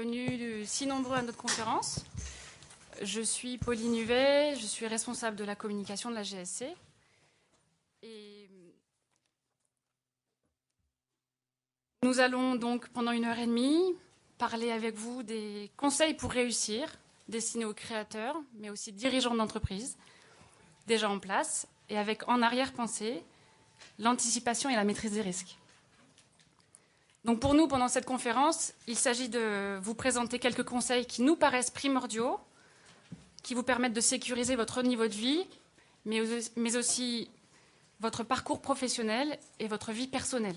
venus si nombreux à notre conférence. Je suis Pauline Huvet, je suis responsable de la communication de la GSC. Et nous allons donc, pendant 1h30, parler avec vous des conseils pour réussir, destinés aux créateurs, mais aussi dirigeants d'entreprise, déjà en place, et avec en arrière-pensée l'anticipation et la maîtrise des risques. Donc pour nous, pendant cette conférence, il s'agit de vous présenter quelques conseils qui nous paraissent primordiaux, qui vous permettent de sécuriser votre niveau de vie, mais aussi votre parcours professionnel et votre vie personnelle.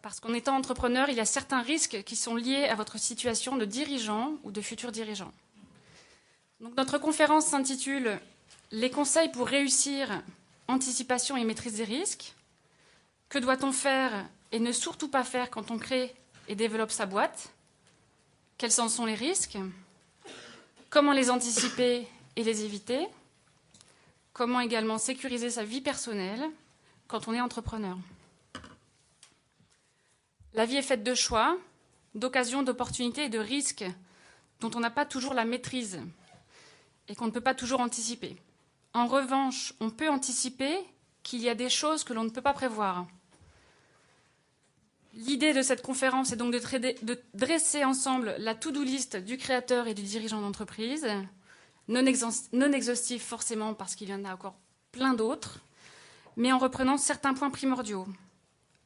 Parce qu'en étant entrepreneur, il y a certains risques qui sont liés à votre situation de dirigeant ou de futur dirigeant. Donc notre conférence s'intitule « Les conseils pour réussir, anticipation et maîtrise des risques ». Que doit-on faire et ne surtout pas faire quand on crée et développe sa boîte? Quels en sont les risques? Comment les anticiper et les éviter? Comment également sécuriser sa vie personnelle quand on est entrepreneur? La vie est faite de choix, d'occasions, d'opportunités et de risques dont on n'a pas toujours la maîtrise et qu'on ne peut pas toujours anticiper. En revanche, on peut anticiper qu'il y a des choses que l'on ne peut pas prévoir. L'idée de cette conférence est donc de dresser ensemble la to-do list du créateur et du dirigeant d'entreprise, non exhaustive forcément parce qu'il y en a encore plein d'autres, mais en reprenant certains points primordiaux.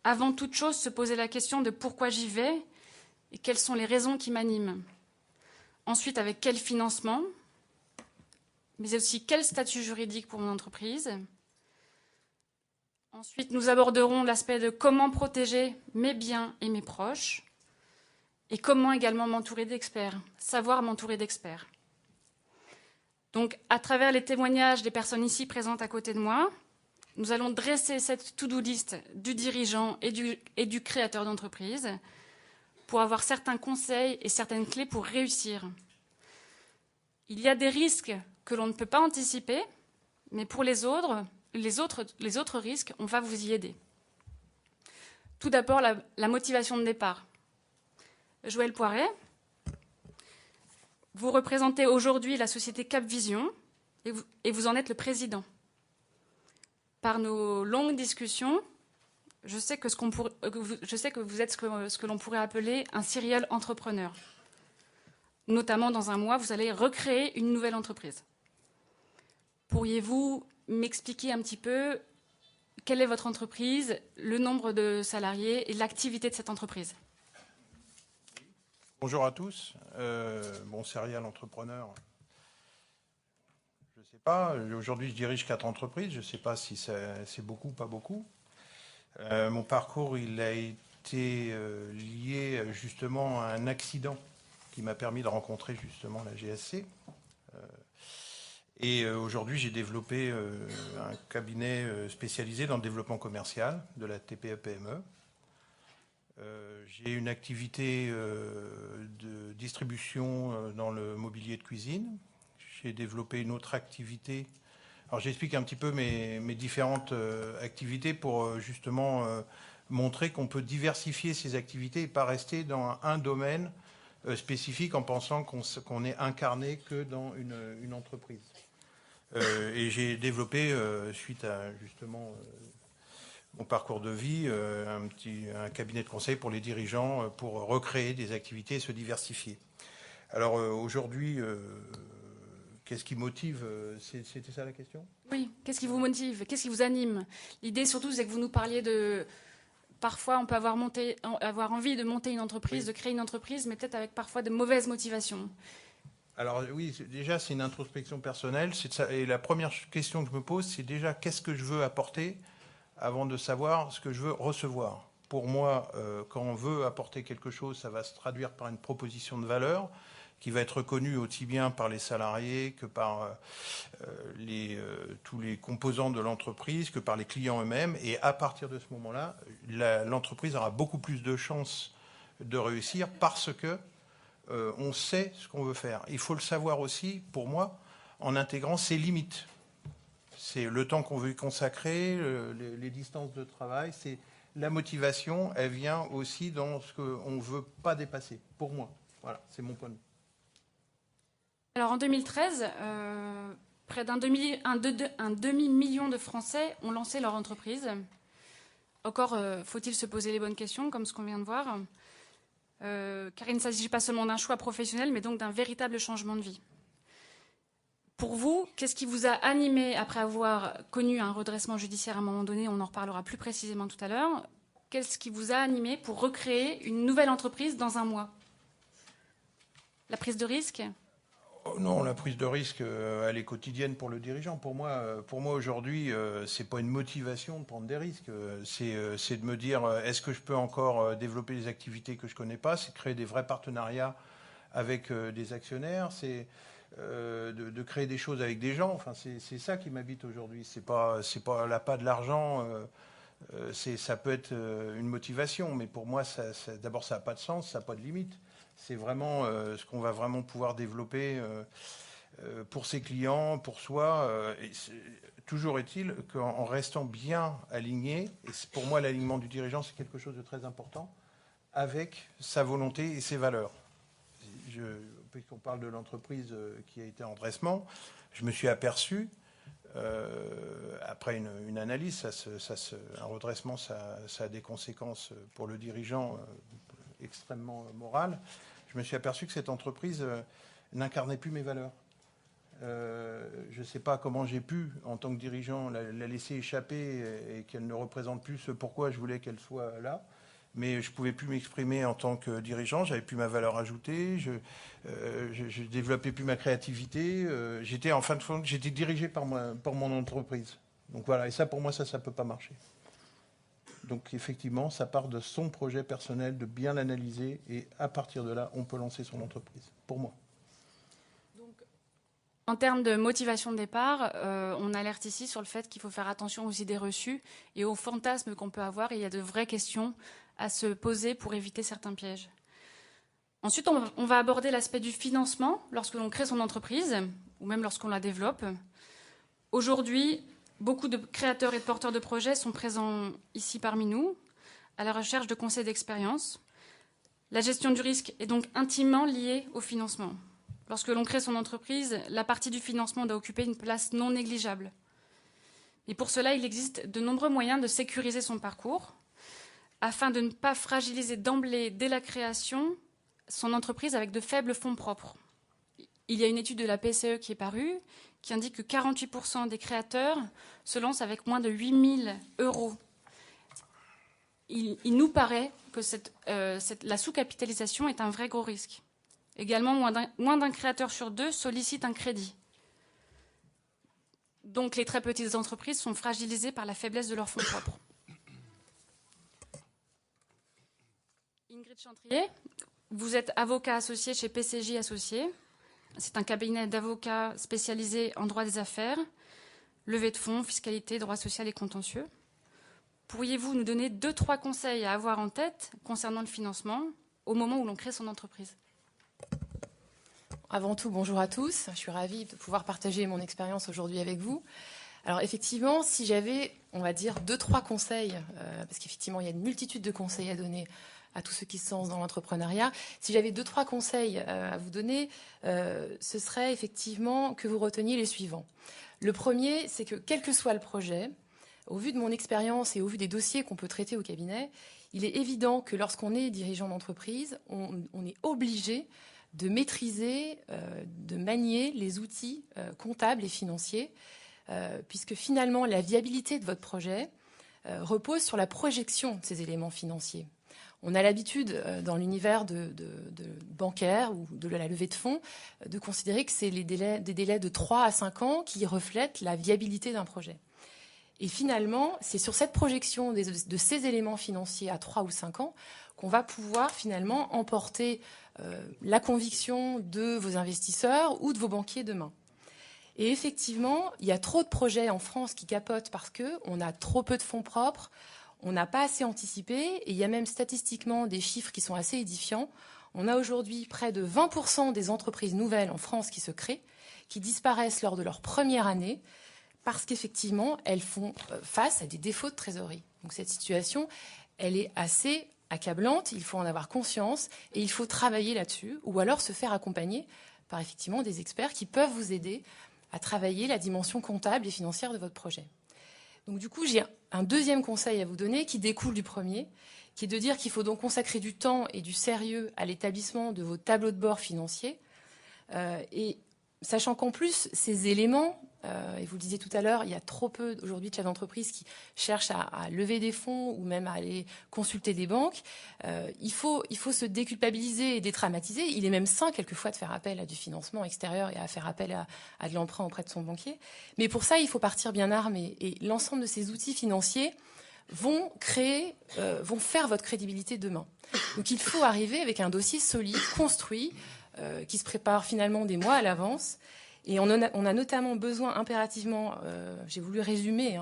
Avant toute chose, se poser la question de pourquoi j'y vais et quelles sont les raisons qui m'animent. Ensuite, avec quel financement, mais aussi quel statut juridique pour mon entreprise. Ensuite, nous aborderons l'aspect de comment protéger mes biens et mes proches et comment également m'entourer d'experts, savoir m'entourer d'experts. Donc, à travers les témoignages des personnes ici présentes à côté de moi, nous allons dresser cette to-do list du dirigeant et du créateur d'entreprise pour avoir certains conseils et certaines clés pour réussir. Il y a des risques que l'on ne peut pas anticiper, mais pour les autres risques, on va vous y aider. Tout d'abord, la motivation de départ. Joël Poiret, vous représentez aujourd'hui la société Capvision et vous en êtes le président. Par nos longues discussions, je sais que vous êtes ce que l'on pourrait appeler un serial entrepreneur. Notamment, dans un mois, vous allez recréer une nouvelle entreprise. Pourriez-vous m'expliquer un petit peu quelle est votre entreprise, le nombre de salariés et l'activité de cette entreprise? Bonjour à tous. Serial entrepreneur, je ne sais pas. Aujourd'hui, je dirige 4 entreprises. Je ne sais pas si c'est beaucoup ou pas beaucoup. Mon parcours, il a été lié justement à un accident qui m'a permis de rencontrer justement la GSC. Et aujourd'hui, j'ai développé un cabinet spécialisé dans le développement commercial de la TPE-PME. J'ai une activité de distribution dans le mobilier de cuisine. J'ai développé une autre activité. Alors j'explique un petit peu mes différentes activités pour justement montrer qu'on peut diversifier ces activités et pas rester dans un domaine spécifique en pensant qu'on est incarné que dans une entreprise. Et j'ai développé, suite à justement mon parcours de vie, un cabinet de conseil pour les dirigeants pour recréer des activités et se diversifier. Alors aujourd'hui, qu'est-ce qui motive? C'était ça la question? Oui, qu'est-ce qui vous motive? Qu'est-ce qui vous anime? L'idée surtout, c'est que vous nous parliez de... Parfois, on peut avoir envie de monter une entreprise, oui, de créer une entreprise, mais peut-être avec parfois de mauvaises motivations. Alors oui, déjà, c'est une introspection personnelle. Et la première question que je me pose, c'est déjà qu'est-ce que je veux apporter avant de savoir ce que je veux recevoir. Pour moi, quand on veut apporter quelque chose, ça va se traduire par une proposition de valeur qui va être reconnue aussi bien par les salariés que par tous les composants de l'entreprise, que par les clients eux-mêmes. Et à partir de ce moment-là, l'entreprise aura beaucoup plus de chances de réussir parce que on sait ce qu'on veut faire. Il faut le savoir aussi, pour moi, en intégrant ses limites. C'est le temps qu'on veut y consacrer, les distances de travail, c'est la motivation, elle vient aussi dans ce qu'on ne veut pas dépasser, pour moi. Voilà, c'est mon point de vue. Alors en 2013, près d'un demi-million de Français ont lancé leur entreprise. Encore faut-il se poser les bonnes questions, comme ce qu'on vient de voir, car il ne s'agit pas seulement d'un choix professionnel, mais donc d'un véritable changement de vie. Pour vous, qu'est-ce qui vous a animé après avoir connu un redressement judiciaire à un moment donné? On en reparlera plus précisément tout à l'heure. Qu'est-ce qui vous a animé pour recréer une nouvelle entreprise dans un mois? La prise de risque? Non, la prise de risque, elle est quotidienne pour le dirigeant. Pour moi aujourd'hui, c'est pas une motivation de prendre des risques. C'est de me dire, est-ce que je peux encore développer des activités que je connais pas? C'est de créer des vrais partenariats avec des actionnaires. C'est de créer des choses avec des gens. Enfin, c'est ça qui m'habite aujourd'hui. C'est pas l'appât de l'argent. Ça peut être une motivation, mais pour moi, d'abord, ça n'a pas de sens, ça n'a pas de limite. C'est vraiment ce qu'on va vraiment pouvoir développer pour ses clients, pour soi. Toujours est-il qu'en restant bien aligné, et pour moi, l'alignement du dirigeant, c'est quelque chose de très important, avec sa volonté et ses valeurs. Puisqu'on parle de l'entreprise qui a été en redressement, je me suis aperçu, après une analyse, un redressement, ça a des conséquences pour le dirigeant extrêmement morales. Je me suis aperçu que cette entreprise n'incarnait plus mes valeurs. Je ne sais pas comment j'ai pu, en tant que dirigeant, la laisser échapper et qu'elle ne représente plus ce pourquoi je voulais qu'elle soit là. Mais je ne pouvais plus m'exprimer en tant que dirigeant, j'avais plus ma valeur ajoutée, je développais plus ma créativité. J'étais en fin de compte, j'étais dirigé par mon entreprise. Donc voilà, et ça pour moi, ça ne peut pas marcher. Donc effectivement, ça part de son projet personnel, de bien l'analyser, et à partir de là, on peut lancer son entreprise, pour moi. Donc, en termes de motivation de départ, on alerte ici sur le fait qu'il faut faire attention aux idées reçues et aux fantasmes qu'on peut avoir, et il y a de vraies questions à se poser pour éviter certains pièges. Ensuite, on va aborder l'aspect du financement lorsque l'on crée son entreprise, ou même lorsqu'on la développe. Aujourd'hui, beaucoup de créateurs et de porteurs de projets sont présents ici parmi nous, à la recherche de conseils d'expérience. La gestion du risque est donc intimement liée au financement. Lorsque l'on crée son entreprise, la partie du financement doit occuper une place non négligeable. Et pour cela, il existe de nombreux moyens de sécuriser son parcours, afin de ne pas fragiliser d'emblée, dès la création, son entreprise avec de faibles fonds propres. Il y a une étude de la PCE qui est parue, qui indique que 48% des créateurs se lancent avec moins de 8 000 €. Il nous paraît que la sous-capitalisation est un vrai gros risque. Également, moins d'un créateur sur deux sollicite un crédit. Donc les très petites entreprises sont fragilisées par la faiblesse de leurs fonds propres. Ingrid Chantrier, vous êtes avocat associé chez PCJ Associés. C'est un cabinet d'avocats spécialisé en droit des affaires, levée de fonds, fiscalité, droit social et contentieux. Pourriez-vous nous donner 2-3 conseils à avoir en tête concernant le financement au moment où l'on crée son entreprise? Avant tout, bonjour à tous. Je suis ravie de pouvoir partager mon expérience aujourd'hui avec vous. Alors effectivement, si j'avais, on va dire, 2-3 conseils, parce qu'effectivement, il y a une multitude de conseils à donner à tous ceux qui se lancent dans l'entrepreneuriat. Si j'avais 2-3 conseils à vous donner, ce serait effectivement que vous reteniez les suivants. Le premier, c'est que quel que soit le projet, au vu de mon expérience et au vu des dossiers qu'on peut traiter au cabinet, il est évident que lorsqu'on est dirigeant d'entreprise, on est obligé de maîtriser, de manier les outils comptables et financiers, puisque finalement la viabilité de votre projet repose sur la projection de ces éléments financiers. On a l'habitude, dans l'univers de bancaire ou de la levée de fonds, de considérer que c'est des délais de 3 à 5 ans qui reflètent la viabilité d'un projet. Et finalement, c'est sur cette projection de ces éléments financiers à 3 ou 5 ans qu'on va pouvoir finalement emporter la conviction de vos investisseurs ou de vos banquiers demain. Et effectivement, il y a trop de projets en France qui capotent parce qu'on a trop peu de fonds propres, on n'a pas assez anticipé, et il y a même statistiquement des chiffres qui sont assez édifiants. On a aujourd'hui près de 20% des entreprises nouvelles en France qui se créent, qui disparaissent lors de leur première année, parce qu'effectivement, elles font face à des défauts de trésorerie. Donc cette situation, elle est assez accablante, il faut en avoir conscience et il faut travailler là-dessus ou alors se faire accompagner par effectivement des experts qui peuvent vous aider à travailler la dimension comptable et financière de votre projet. Donc du coup, j'ai un deuxième conseil à vous donner qui découle du premier, qui est de dire qu'il faut donc consacrer du temps et du sérieux à l'établissement de vos tableaux de bord financiers. Et sachant qu'en plus, ces éléments, et vous le disiez tout à l'heure, il y a trop peu aujourd'hui de chefs d'entreprise qui cherchent à lever des fonds ou même à aller consulter des banques. Il faut se déculpabiliser et détraumatiser. Il est même sain quelquefois de faire appel à du financement extérieur et à faire appel à de l'emprunt auprès de son banquier. Mais pour ça, il faut partir bien armé. Et l'ensemble de ces outils financiers vont faire votre crédibilité demain. Donc il faut arriver avec un dossier solide, construit, qui se prépare finalement des mois à l'avance. Et on a notamment besoin impérativement, j'ai voulu résumer,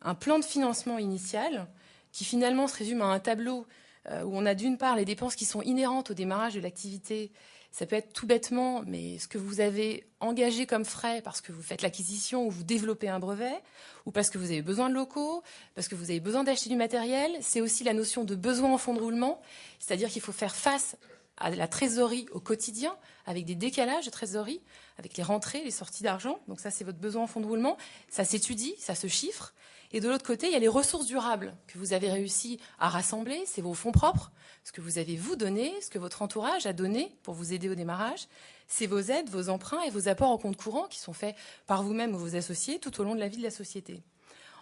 un plan de financement initial qui finalement se résume à un tableau où on a d'une part les dépenses qui sont inhérentes au démarrage de l'activité. Ça peut être tout bêtement, mais ce que vous avez engagé comme frais parce que vous faites l'acquisition ou vous développez un brevet, ou parce que vous avez besoin de locaux, parce que vous avez besoin d'acheter du matériel. C'est aussi la notion de besoin en fonds de roulement, c'est-à-dire qu'il faut faire face à la trésorerie au quotidien, avec des décalages de trésorerie, avec les rentrées, les sorties d'argent. Donc ça, c'est votre besoin en fonds de roulement. Ça s'étudie, ça se chiffre. Et de l'autre côté, il y a les ressources durables que vous avez réussi à rassembler. C'est vos fonds propres, ce que vous avez vous donné, ce que votre entourage a donné pour vous aider au démarrage. C'est vos aides, vos emprunts et vos apports en compte courant qui sont faits par vous-même ou vos associés tout au long de la vie de la société.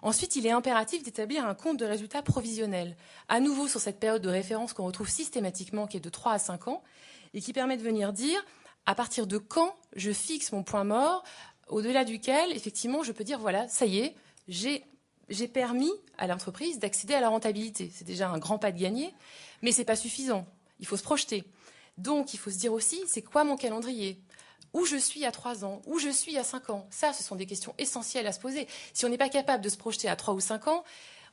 Ensuite, il est impératif d'établir un compte de résultat provisionnel, à nouveau sur cette période de référence qu'on retrouve systématiquement, qui est de 3 à 5 ans, et qui permet de venir dire à partir de quand je fixe mon point mort, au-delà duquel, effectivement, je peux dire, voilà, ça y est, j'ai permis à l'entreprise d'accéder à la rentabilité. C'est déjà un grand pas de gagné, mais ce n'est pas suffisant. Il faut se projeter. Donc, il faut se dire aussi, c'est quoi mon calendrier ? Où je suis à 3 ans, où je suis à 5 ans. Ça, ce sont des questions essentielles à se poser. Si on n'est pas capable de se projeter à 3 ou 5 ans,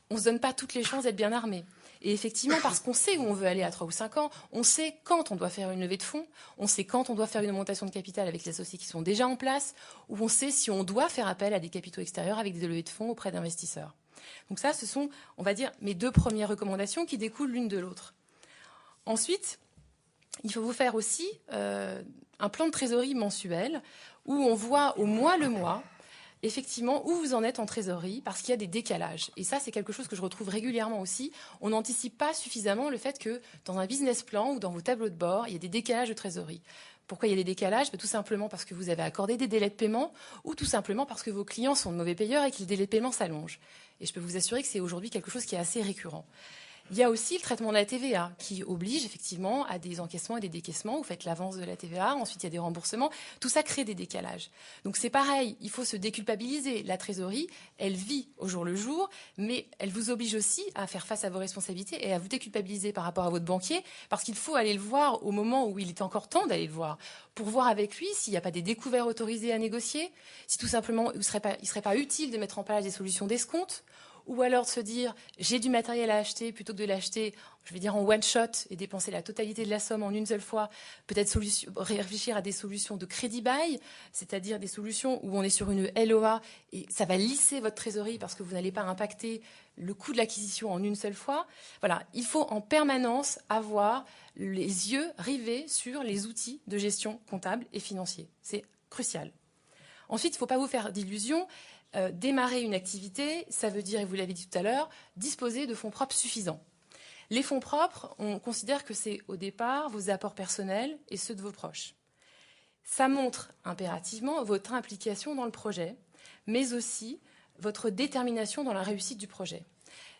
on ne se donne pas toutes les chances d'être bien armé. Et effectivement, parce qu'on sait où on veut aller à 3 ou 5 ans, on sait quand on doit faire une levée de fonds, on sait quand on doit faire une augmentation de capital avec les associés qui sont déjà en place, ou on sait si on doit faire appel à des capitaux extérieurs avec des levées de fonds auprès d'investisseurs. Donc ça, ce sont, on va dire, mes 2 premières recommandations qui découlent l'une de l'autre. Ensuite, il faut vous faire aussi un plan de trésorerie mensuel où on voit au mois le mois, effectivement, où vous en êtes en trésorerie parce qu'il y a des décalages. Et ça, c'est quelque chose que je retrouve régulièrement aussi. On n'anticipe pas suffisamment le fait que dans un business plan ou dans vos tableaux de bord, il y a des décalages de trésorerie. Pourquoi il y a des décalages ? Tout simplement parce que vous avez accordé des délais de paiement ou tout simplement parce que vos clients sont de mauvais payeurs et que les délais de paiement s'allongent. Et je peux vous assurer que c'est aujourd'hui quelque chose qui est assez récurrent. Il y a aussi le traitement de la TVA qui oblige effectivement à des encaissements et des décaissements. Vous faites l'avance de la TVA, ensuite il y a des remboursements. Tout ça crée des décalages. Donc c'est pareil, il faut se déculpabiliser. La trésorerie, elle vit au jour le jour, mais elle vous oblige aussi à faire face à vos responsabilités et à vous déculpabiliser par rapport à votre banquier parce qu'il faut aller le voir au moment où il est encore temps d'aller le voir pour voir avec lui s'il n'y a pas des découverts autorisés à négocier, si tout simplement il ne serait pas utile de mettre en place des solutions d'escompte. Ou alors de se dire, j'ai du matériel à acheter, plutôt que de l'acheter, je vais dire en one shot et dépenser la totalité de la somme en une seule fois, peut-être réfléchir à des solutions de crédit bail, c'est-à-dire des solutions où on est sur une LOA et ça va lisser votre trésorerie parce que vous n'allez pas impacter le coût de l'acquisition en une seule fois. Voilà, il faut en permanence avoir les yeux rivés sur les outils de gestion comptable et financier. C'est crucial. Ensuite, il ne faut pas vous faire d'illusions. Démarrer une activité, ça veut dire, et vous l'avez dit tout à l'heure, disposer de fonds propres suffisants. Les fonds propres, on considère que c'est au départ vos apports personnels et ceux de vos proches. Ça montre impérativement votre implication dans le projet, mais aussi votre détermination dans la réussite du projet.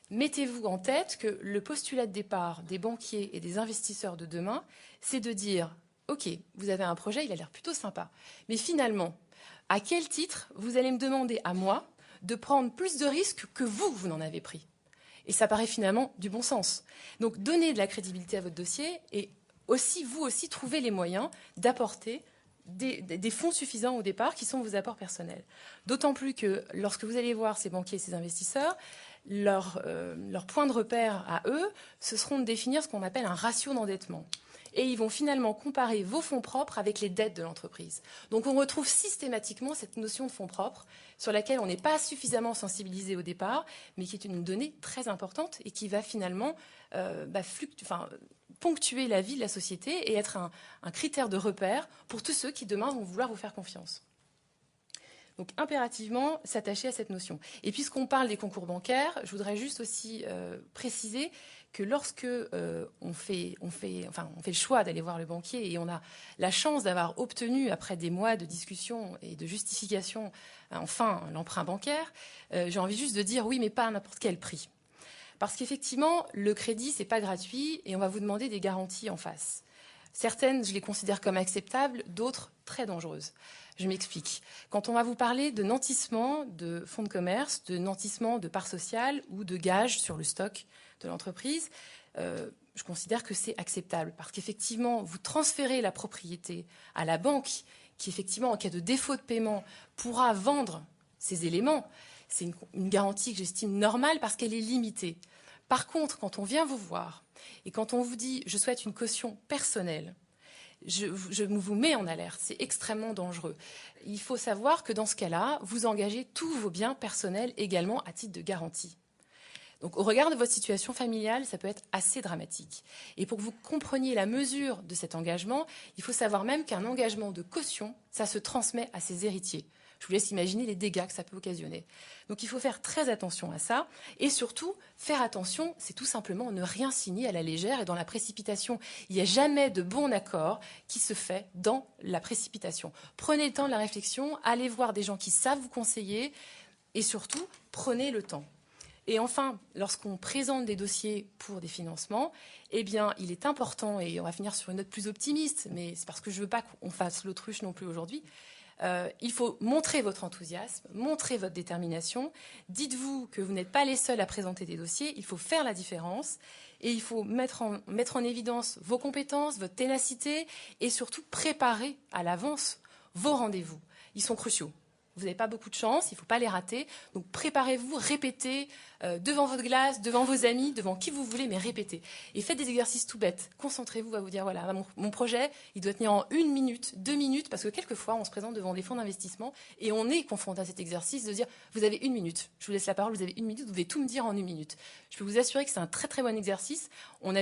Mettez-vous en tête que le postulat de départ des banquiers et des investisseurs de demain, c'est de dire « Ok, vous avez un projet, il a l'air plutôt sympa, mais finalement, à quel titre vous allez me demander à moi de prendre plus de risques que vous n'en avez pris ?» Et ça paraît finalement du bon sens. Donc, donnez de la crédibilité à votre dossier et aussi, vous aussi, trouvez les moyens d'apporter des fonds suffisants au départ qui sont vos apports personnels. D'autant plus que lorsque vous allez voir ces banquiers et ces investisseurs, leur point de repère à eux, ce seront de définir ce qu'on appelle un ratio d'endettement. et ils vont finalement comparer vos fonds propres avec les dettes de l'entreprise. Donc on retrouve systématiquement cette notion de fonds propres sur laquelle on n'est pas suffisamment sensibilisé au départ, mais qui est une donnée très importante et qui va finalement ponctuer la vie de la société et être un critère de repère pour tous ceux qui demain vont vouloir vous faire confiance. Donc impérativement s'attacher à cette notion. Et puisqu'on parle des concours bancaires, je voudrais juste aussi préciser que lorsque on fait le choix d'aller voir le banquier et on a la chance d'avoir obtenu, après des mois de discussion et de justification, enfin l'emprunt bancaire, j'ai envie juste de dire oui, mais pas à n'importe quel prix. Parce qu'effectivement, le crédit, c'est pas gratuit et on va vous demander des garanties en face. Certaines, je les considère comme acceptables, d'autres très dangereuses. Je m'explique. Quand on va vous parler de nantissement de fonds de commerce, de nantissement de parts sociales ou de gages sur le stock de l'entreprise, je considère que c'est acceptable. Parce qu'effectivement, vous transférez la propriété à la banque qui, effectivement, en cas de défaut de paiement, pourra vendre ces éléments. C'est une garantie que j'estime normale parce qu'elle est limitée. Par contre, quand on vient vous voir et quand on vous dit « je souhaite une caution personnelle », je vous mets en alerte, c'est extrêmement dangereux. Il faut savoir que dans ce cas-là, vous engagez tous vos biens personnels également à titre de garantie. Donc au regard de votre situation familiale, ça peut être assez dramatique. Et pour que vous compreniez la mesure de cet engagement, il faut savoir même qu'un engagement de caution, ça se transmet à ses héritiers. Je vous laisse imaginer les dégâts que ça peut occasionner. Donc il faut faire très attention à ça. Et surtout, faire attention, c'est tout simplement ne rien signer à la légère et dans la précipitation. Il n'y a jamais de bon accord qui se fait dans la précipitation. Prenez le temps de la réflexion, allez voir des gens qui savent vous conseiller et surtout, prenez le temps. Et enfin, lorsqu'on présente des dossiers pour des financements, eh bien, il est important, et on va finir sur une note plus optimiste, mais c'est parce que je ne veux pas qu'on fasse l'autruche non plus aujourd'hui, il faut montrer votre enthousiasme, montrer votre détermination. Dites-vous que vous n'êtes pas les seuls à présenter des dossiers. Il faut faire la différence et il faut mettre en évidence vos compétences, votre ténacité et surtout préparer à l'avance vos rendez-vous. Ils sont cruciaux. Vous n'avez pas beaucoup de chance, il ne faut pas les rater. Donc préparez-vous, répétez devant votre glace, devant vos amis, devant qui vous voulez, mais répétez. Et faites des exercices tout bêtes. Concentrez-vous à vous dire, voilà, mon projet, il doit tenir en 1 minute, 2 minutes, parce que quelquefois, on se présente devant des fonds d'investissement et on est confronté à cet exercice de dire, vous avez 1 minute, je vous laisse la parole, vous avez 1 minute, vous devez tout me dire en 1 minute. Je peux vous assurer que c'est un très très bon exercice. On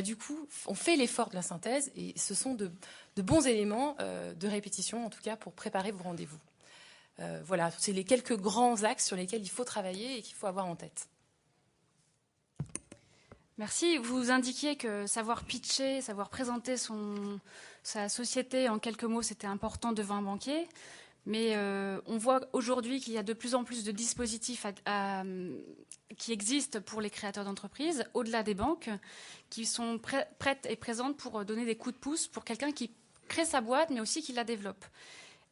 fait l'effort de la synthèse et ce sont de bons éléments de répétition, en tout cas, pour préparer vos rendez-vous. Voilà, c'est les quelques grands axes sur lesquels il faut travailler et qu'il faut avoir en tête. Merci. Vous indiquiez que savoir pitcher, savoir présenter sa société en quelques mots, c'était important devant un banquier. Mais on voit aujourd'hui qu'il y a de plus en plus de dispositifs qui existent pour les créateurs d'entreprises, au-delà des banques, qui sont prêtes et présentes pour donner des coups de pouce pour quelqu'un qui crée sa boîte, mais aussi qui la développe.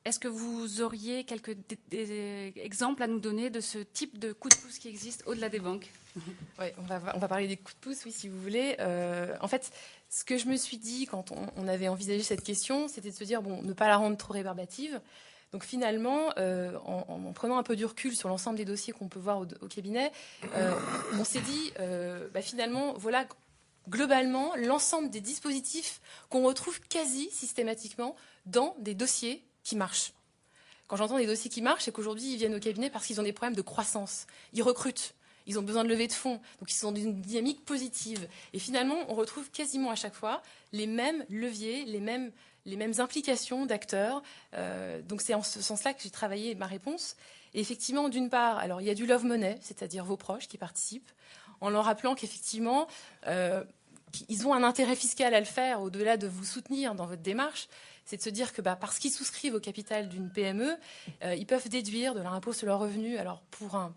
Est-ce que vous auriez quelques exemples à nous donner de ce type de coup de pouce qui existe au-delà des banques ? Oui, on va parler des coups de pouce, oui, si vous voulez. En fait, ce que je me suis dit quand on avait envisagé cette question, c'était de se dire, bon, ne pas la rendre trop rébarbative. Donc finalement, en prenant un peu du recul sur l'ensemble des dossiers qu'on peut voir au cabinet, on s'est dit, finalement, voilà, globalement, l'ensemble des dispositifs qu'on retrouve quasi systématiquement dans des dossiers qui marchent. Quand j'entends des dossiers qui marchent, c'est qu'aujourd'hui, ils viennent au cabinet parce qu'ils ont des problèmes de croissance. Ils recrutent, ils ont besoin de lever de fonds, donc ils sont dans une dynamique positive. Et finalement, on retrouve quasiment à chaque fois les mêmes leviers, les mêmes implications d'acteurs. Donc c'est en ce sens-là que j'ai travaillé ma réponse. Et effectivement, d'une part, alors il y a du love money, c'est-à-dire vos proches qui participent, en leur rappelant qu'effectivement, ils ont un intérêt fiscal à le faire au-delà de vous soutenir dans votre démarche. C'est de se dire que parce qu'ils souscrivent au capital d'une PME, ils peuvent déduire de leur impôt sur leur revenu. Alors pour un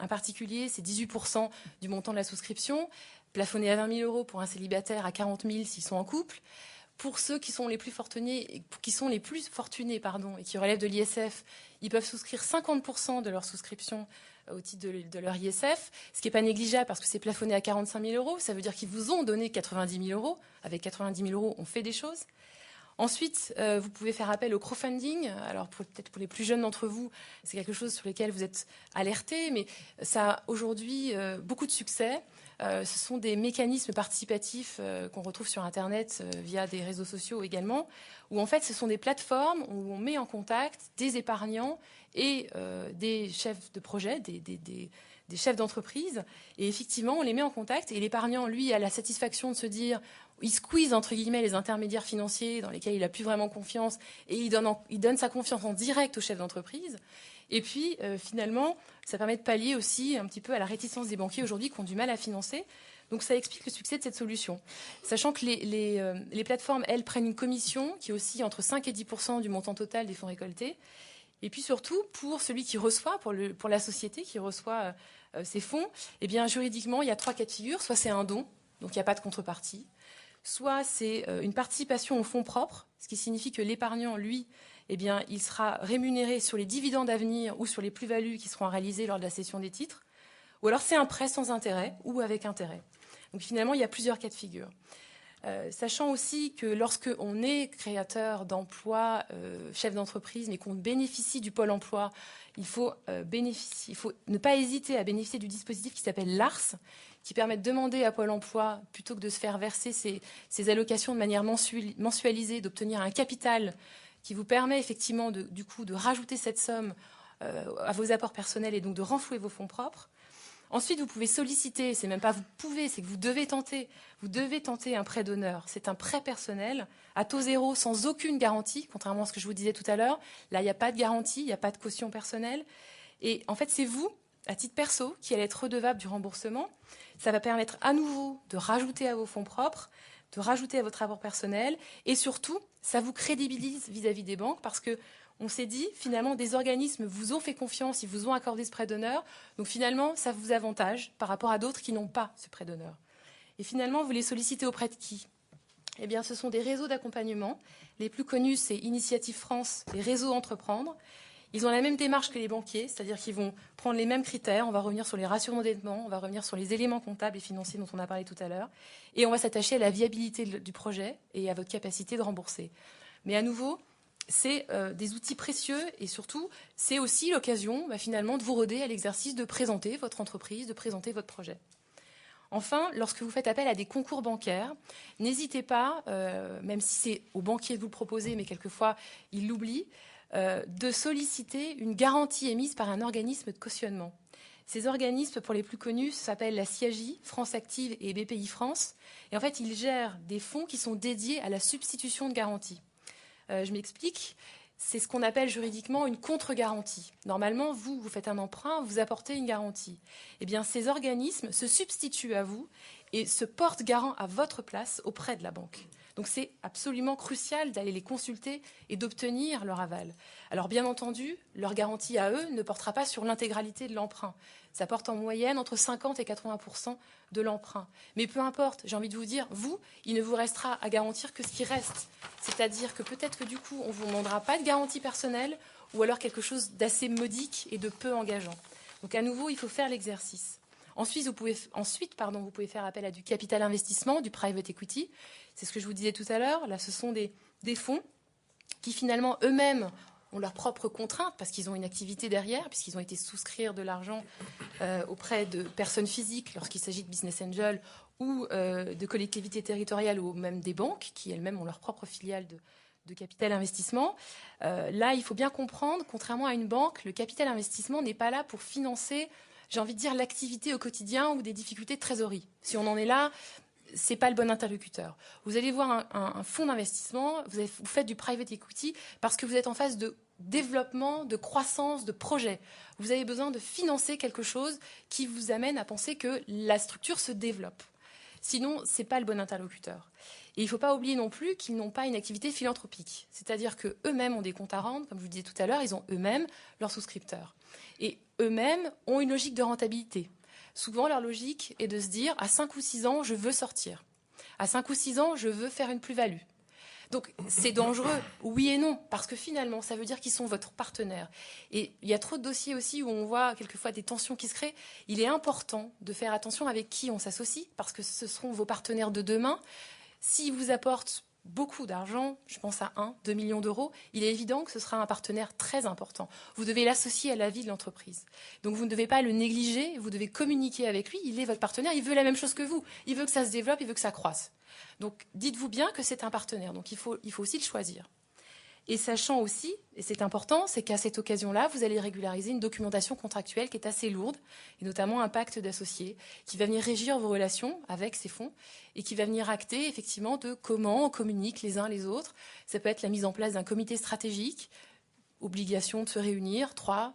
particulier, c'est 18% du montant de la souscription, plafonné à 20 000 euros pour un célibataire, à 40 000 s'ils sont en couple. Pour ceux qui sont les plus fortunés, et qui relèvent de l'ISF, ils peuvent souscrire 50% de leur souscription au titre de leur ISF, ce qui n'est pas négligeable parce que c'est plafonné à 45 000 euros. Ça veut dire qu'ils vous ont donné 90 000 euros. Avec 90 000 euros, on fait des choses. Ensuite, vous pouvez faire appel au crowdfunding. Alors, peut-être pour les plus jeunes d'entre vous, c'est quelque chose sur lequel vous êtes alertés, mais ça a aujourd'hui beaucoup de succès. Ce sont des mécanismes participatifs qu'on retrouve sur Internet via des réseaux sociaux également, où en fait, ce sont des plateformes où on met en contact des épargnants et des chefs de projet, des chefs d'entreprise. Et effectivement, on les met en contact et l'épargnant, lui, a la satisfaction de se dire... Il squeeze, entre guillemets, les intermédiaires financiers dans lesquels il n'a plus vraiment confiance et il donne sa confiance en direct au chef d'entreprise. Et puis, finalement, ça permet de pallier aussi un petit peu à la réticence des banquiers aujourd'hui qui ont du mal à financer. Donc, ça explique le succès de cette solution. Sachant que les plateformes, elles, prennent une commission qui oscille entre 5 et 10% du montant total des fonds récoltés. Et puis, surtout, pour celui qui reçoit, pour la société qui reçoit ces fonds, eh bien, juridiquement, il y a 3 cas de figure. Soit c'est un don, donc il n'y a pas de contrepartie. Soit c'est une participation aux fonds propres, ce qui signifie que l'épargnant, lui, eh bien, il sera rémunéré sur les dividendes à venir ou sur les plus-values qui seront réalisées lors de la cession des titres. Ou alors c'est un prêt sans intérêt ou avec intérêt. Donc finalement, il y a plusieurs cas de figure. Sachant aussi que lorsqu'on est créateur d'emploi, chef d'entreprise, mais qu'on bénéficie du pôle emploi, il faut ne pas hésiter à bénéficier du dispositif qui s'appelle l'ARS, qui permet de demander à Pôle emploi, plutôt que de se faire verser ces allocations de manière mensualisée, d'obtenir un capital qui vous permet effectivement du coup de rajouter cette somme à vos apports personnels et donc de renflouer vos fonds propres. Ensuite, vous pouvez solliciter, c'est même pas vous pouvez, c'est que vous devez tenter un prêt d'honneur. C'est un prêt personnel à taux zéro, sans aucune garantie, contrairement à ce que je vous disais tout à l'heure. Là, il n'y a pas de garantie, il n'y a pas de caution personnelle. Et en fait, c'est vous, à titre perso, qui allez être redevable du remboursement. Ça va permettre à nouveau de rajouter à vos fonds propres, de rajouter à votre apport personnel. Et surtout, ça vous crédibilise vis-à-vis des banques parce que on s'est dit, finalement, des organismes vous ont fait confiance, ils vous ont accordé ce prêt d'honneur. Donc finalement, ça vous avantage par rapport à d'autres qui n'ont pas ce prêt d'honneur. Et finalement, vous les sollicitez auprès de qui ? Eh bien, ce sont des réseaux d'accompagnement. Les plus connus, c'est Initiative France, les réseaux Entreprendre. Ils ont la même démarche que les banquiers, c'est-à-dire qu'ils vont prendre les mêmes critères. On va revenir sur les ratios d'endettement, on va revenir sur les éléments comptables et financiers dont on a parlé tout à l'heure. Et on va s'attacher à la viabilité du projet et à votre capacité de rembourser. Mais à nouveau, c'est des outils précieux et surtout, c'est aussi l'occasion finalement de vous roder à l'exercice de présenter votre entreprise, de présenter votre projet. Enfin, lorsque vous faites appel à des concours bancaires, n'hésitez pas, même si c'est au banquier de vous le proposer, mais quelquefois il l'oublie, de solliciter une garantie émise par un organisme de cautionnement. Ces organismes, pour les plus connus, s'appellent la CIAJ, France Active et BPI France. Et en fait, ils gèrent des fonds qui sont dédiés à la substitution de garantie. Je m'explique. C'est ce qu'on appelle juridiquement une contre-garantie. Normalement, vous faites un emprunt, vous apportez une garantie. Eh bien, ces organismes se substituent à vous et se portent garant à votre place auprès de la banque. Donc, c'est absolument crucial d'aller les consulter et d'obtenir leur aval. Alors, bien entendu, leur garantie à eux ne portera pas sur l'intégralité de l'emprunt. Ça porte en moyenne entre 50 et 80% de l'emprunt. Mais peu importe, j'ai envie de vous dire, vous, il ne vous restera à garantir que ce qui reste. C'est-à-dire que peut-être que du coup, on ne vous demandera pas de garantie personnelle ou alors quelque chose d'assez modique et de peu engageant. Donc à nouveau, il faut faire l'exercice. Ensuite, vous pouvez faire appel à du capital investissement, du private equity. C'est ce que je vous disais tout à l'heure. Là, ce sont des fonds qui finalement eux-mêmes ont leurs propres contraintes parce qu'ils ont une activité derrière, puisqu'ils ont été souscrire de l'argent auprès de personnes physiques lorsqu'il s'agit de business angels ou de collectivités territoriales ou même des banques qui elles-mêmes ont leur propre filiale de capital investissement. Là, il faut bien comprendre, contrairement à une banque, le capital investissement n'est pas là pour financer, j'ai envie de dire, l'activité au quotidien ou des difficultés de trésorerie. Si on en est là, ce n'est pas le bon interlocuteur. Vous allez voir un fonds d'investissement, vous faites du private equity parce que vous êtes en phase de développement, de croissance, de projet. Vous avez besoin de financer quelque chose qui vous amène à penser que la structure se développe. Sinon, ce n'est pas le bon interlocuteur. Et il ne faut pas oublier non plus qu'ils n'ont pas une activité philanthropique. C'est-à-dire qu'eux-mêmes ont des comptes à rendre, comme je vous disais tout à l'heure, ils ont eux-mêmes leurs souscripteurs. Et eux-mêmes ont une logique de rentabilité. Souvent, leur logique est de se dire, à 5 ou 6 ans, je veux sortir. À 5 ou 6 ans, je veux faire une plus-value. Donc, c'est dangereux, oui et non, parce que finalement, ça veut dire qu'ils sont votre partenaire. Et il y a trop de dossiers aussi où on voit quelquefois des tensions qui se créent. Il est important de faire attention avec qui on s'associe, parce que ce seront vos partenaires de demain. S'ils vous apportent beaucoup d'argent, je pense à 2 millions d'euros, il est évident que ce sera un partenaire très important. Vous devez l'associer à la vie de l'entreprise. Donc vous ne devez pas le négliger, vous devez communiquer avec lui, il est votre partenaire, il veut la même chose que vous, il veut que ça se développe, il veut que ça croisse. Donc dites-vous bien que c'est un partenaire, donc il faut aussi le choisir. Et sachant aussi, et c'est important, c'est qu'à cette occasion-là, vous allez régulariser une documentation contractuelle qui est assez lourde, et notamment un pacte d'associés, qui va venir régir vos relations avec ces fonds, et qui va venir acter effectivement de comment on communique les uns les autres. Ça peut être la mise en place d'un comité stratégique, obligation de se réunir 3,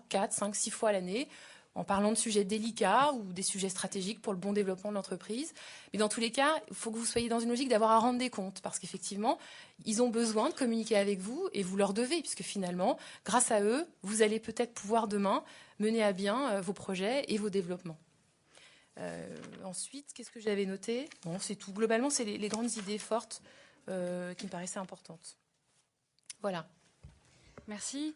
4, 5, 6 fois à l'année, en parlant de sujets délicats ou des sujets stratégiques pour le bon développement de l'entreprise. Mais dans tous les cas, il faut que vous soyez dans une logique d'avoir à rendre des comptes, parce qu'effectivement, ils ont besoin de communiquer avec vous et vous leur devez, puisque finalement, grâce à eux, vous allez peut-être pouvoir demain mener à bien vos projets et vos développements. Ensuite, qu'est-ce que j'avais noté? Bon, c'est tout. Globalement, c'est les grandes idées fortes qui me paraissaient importantes. Voilà. Merci.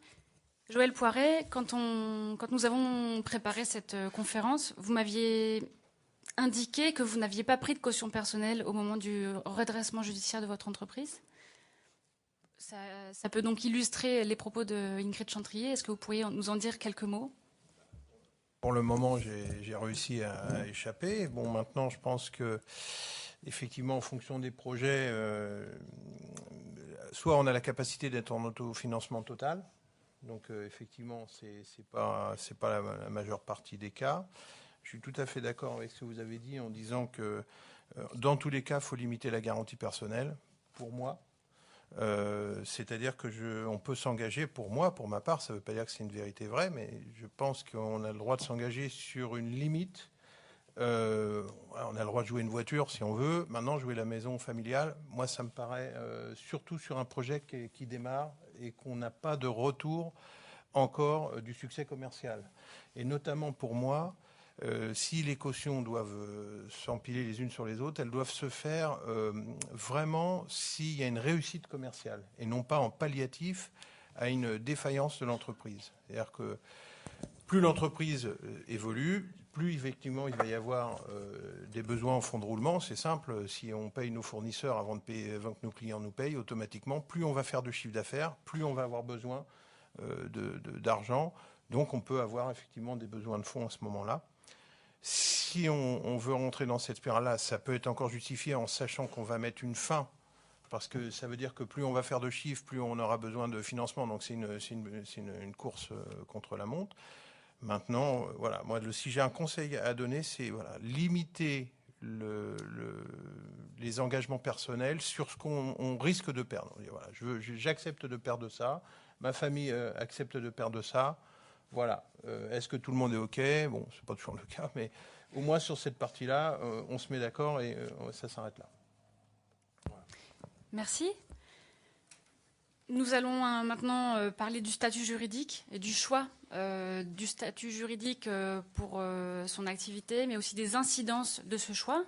Joël Poiret, quand nous avons préparé cette conférence, vous m'aviez indiqué que vous n'aviez pas pris de caution personnelle au moment du redressement judiciaire de votre entreprise. Ça peut donc illustrer les propos de Ingrid Chantrier. Est-ce que vous pourriez nous en dire quelques mots? Pour le moment, j'ai réussi à échapper. Bon, maintenant, je pense que, effectivement, en fonction des projets, soit on a la capacité d'être en autofinancement total. Donc, effectivement, c'est pas la majeure partie des cas. Je suis tout à fait d'accord avec ce que vous avez dit en disant que, dans tous les cas, il faut limiter la garantie personnelle, pour moi. C'est-à-dire que on peut s'engager, pour moi, pour ma part, ça ne veut pas dire que c'est une vérité vraie, mais je pense qu'on a le droit de s'engager sur une limite. On a le droit de jouer une voiture si on veut. Maintenant, jouer la maison familiale, moi, ça me paraît, surtout sur un projet qui démarre et qu'on n'a pas de retour encore du succès commercial. Et notamment pour moi, si les cautions doivent s'empiler les unes sur les autres, elles doivent se faire vraiment s'il y a une réussite commerciale et non pas en palliatif à une défaillance de l'entreprise. C'est-à-dire que plus l'entreprise évolue, plus effectivement il va y avoir des besoins en fonds de roulement. C'est simple, si on paye nos fournisseurs avant que nos clients nous payent, automatiquement, plus on va faire de chiffre d'affaires, plus on va avoir besoin d'argent. Donc on peut avoir effectivement des besoins de fonds à ce moment-là. Si on veut rentrer dans cette spirale-là, ça peut être encore justifié en sachant qu'on va mettre une fin, parce que ça veut dire que plus on va faire de chiffres, plus on aura besoin de financement. Donc c'est une course contre la montre. Maintenant, voilà, moi, si j'ai un conseil à donner, c'est limiter les engagements personnels sur ce qu'on risque de perdre. Voilà, j'accepte de perdre ça, ma famille accepte de perdre ça. Voilà. Est-ce que tout le monde est OK? Bon, c'est pas toujours le cas, mais au moins sur cette partie-là, on se met d'accord et ça s'arrête là. Voilà. Merci. Nous allons maintenant parler du statut juridique et du choix du statut juridique pour son activité, mais aussi des incidences de ce choix.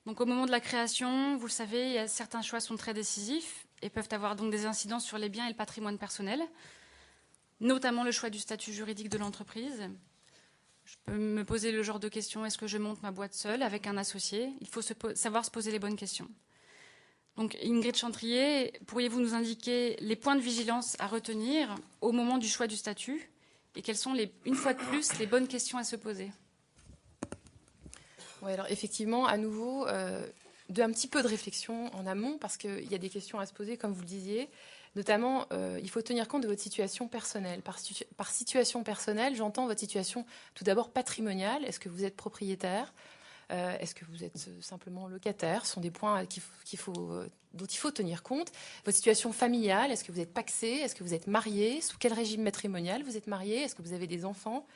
Donc au moment de la création, vous le savez, certains choix sont très décisifs et peuvent avoir donc des incidences sur les biens et le patrimoine personnel, notamment le choix du statut juridique de l'entreprise. Je peux me poser le genre de question, est-ce que je monte ma boîte seule avec un associé? Il faut savoir se poser les bonnes questions. Donc Ingrid Chantrier, pourriez-vous nous indiquer les points de vigilance à retenir au moment du choix du statut et quelles sont, une fois de plus, les bonnes questions à se poser? Oui, alors effectivement, à nouveau, un petit peu de réflexion en amont, parce qu'il y a des questions à se poser, comme vous le disiez. Notamment, il faut tenir compte de votre situation personnelle. Par situation personnelle, j'entends votre situation tout d'abord patrimoniale. Est-ce que vous êtes propriétaire? Est-ce que vous êtes simplement locataire? Ce sont des points dont il faut tenir compte. Votre situation familiale, est-ce que vous êtes pacsé? Est-ce que vous êtes marié? Sous quel régime matrimonial vous êtes marié? Est-ce que vous avez des enfants?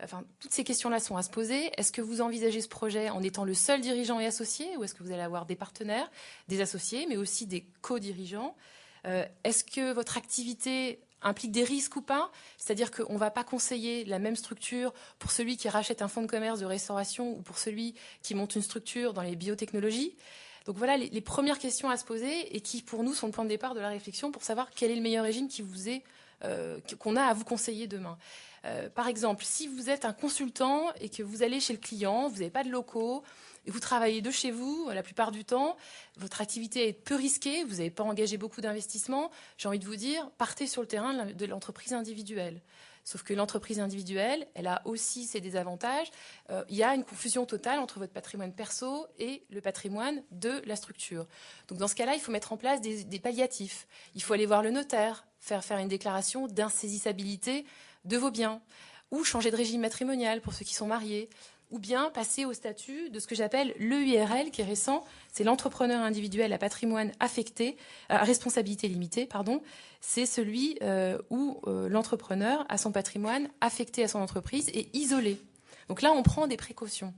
Enfin, toutes ces questions-là sont à se poser. Est-ce que vous envisagez ce projet en étant le seul dirigeant et associé, ou est-ce que vous allez avoir des partenaires, des associés, mais aussi des co-dirigeants? Est-ce que votre activité implique des risques ou pas? C'est-à-dire qu'on ne va pas conseiller la même structure pour celui qui rachète un fonds de commerce de restauration ou pour celui qui monte une structure dans les biotechnologies. Donc voilà les premières questions à se poser et qui, pour nous, sont le point de départ de la réflexion pour savoir quel est le meilleur régime qu'on a à vous conseiller demain. Par exemple, si vous êtes un consultant et que vous allez chez le client, vous n'avez pas de locaux, et vous travaillez de chez vous, la plupart du temps, votre activité est peu risquée, vous n'avez pas engagé beaucoup d'investissements, j'ai envie de vous dire, partez sur le terrain de l'entreprise individuelle. Sauf que l'entreprise individuelle, elle a aussi ses désavantages. Il y a une confusion totale entre votre patrimoine perso et le patrimoine de la structure. Donc dans ce cas-là, il faut mettre en place des palliatifs. Il faut aller voir le notaire, faire une déclaration d'insaisissabilité de vos biens, ou changer de régime matrimonial pour ceux qui sont mariés, ou bien passer au statut de ce que j'appelle l'EURL, qui est récent, c'est l'entrepreneur individuel à patrimoine affecté, à responsabilité limitée, pardon. C'est celui où l'entrepreneur a son patrimoine affecté à son entreprise et isolé. Donc là, on prend des précautions.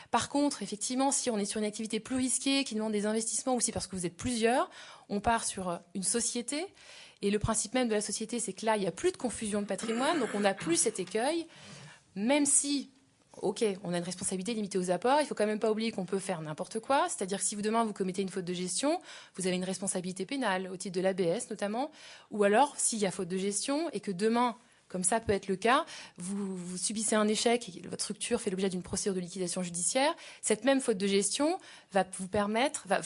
Par contre, effectivement, si on est sur une activité plus risquée, qui demande des investissements, aussi parce que vous êtes plusieurs, on part sur une société. Et le principe même de la société, c'est que là, il n'y a plus de confusion de patrimoine, donc on n'a plus cet écueil, même si... OK, on a une responsabilité limitée aux apports. Il ne faut quand même pas oublier qu'on peut faire n'importe quoi. C'est-à-dire que si vous, demain, vous commettez une faute de gestion, vous avez une responsabilité pénale, au titre de l'ABS notamment. Ou alors, s'il y a faute de gestion et que demain, comme ça peut être le cas, vous subissez un échec et votre structure fait l'objet d'une procédure de liquidation judiciaire, cette même faute de gestion va vous permettre, va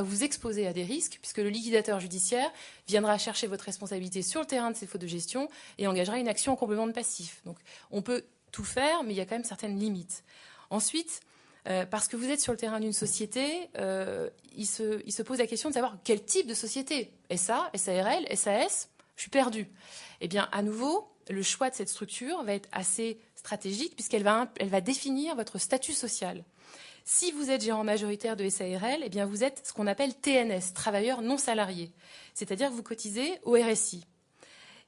vous exposer à des risques, puisque le liquidateur judiciaire viendra chercher votre responsabilité sur le terrain de ces fautes de gestion et engagera une action en complément de passif. Donc, on peut tout faire, mais il y a quand même certaines limites. Ensuite, parce que vous êtes sur le terrain d'une société, il se pose la question de savoir quel type de société. SA, SARL, SAS, je suis perdue. Eh bien, à nouveau, le choix de cette structure va être assez stratégique puisqu'elle va définir votre statut social. Si vous êtes gérant majoritaire de SARL, eh bien, vous êtes ce qu'on appelle TNS, travailleur non salarié. C'est-à-dire que vous cotisez au RSI.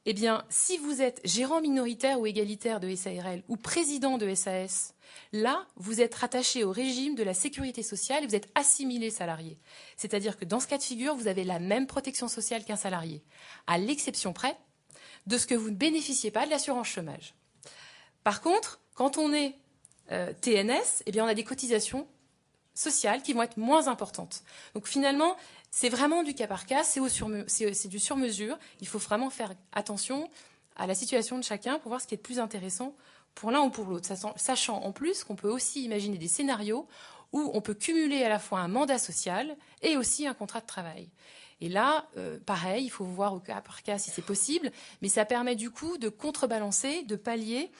Eh bien, si vous êtes gérant minoritaire ou égalitaire de SARL ou président de SAS, là, vous êtes rattaché au régime de la sécurité sociale et vous êtes assimilé salarié. C'est-à-dire que dans ce cas de figure, vous avez la même protection sociale qu'un salarié, à l'exception près de ce que vous ne bénéficiez pas de l'assurance chômage. Par contre, quand on est TNS, eh bien, on a des cotisations sociales qui vont être moins importantes. Donc finalement, c'est vraiment du cas par cas, c'est du sur-mesure. Il faut vraiment faire attention à la situation de chacun pour voir ce qui est le plus intéressant pour l'un ou pour l'autre, sachant en plus qu'on peut aussi imaginer des scénarios où on peut cumuler à la fois un mandat social et aussi un contrat de travail. Et là, pareil, il faut voir au cas par cas si c'est possible, mais ça permet du coup de contrebalancer, de pallier,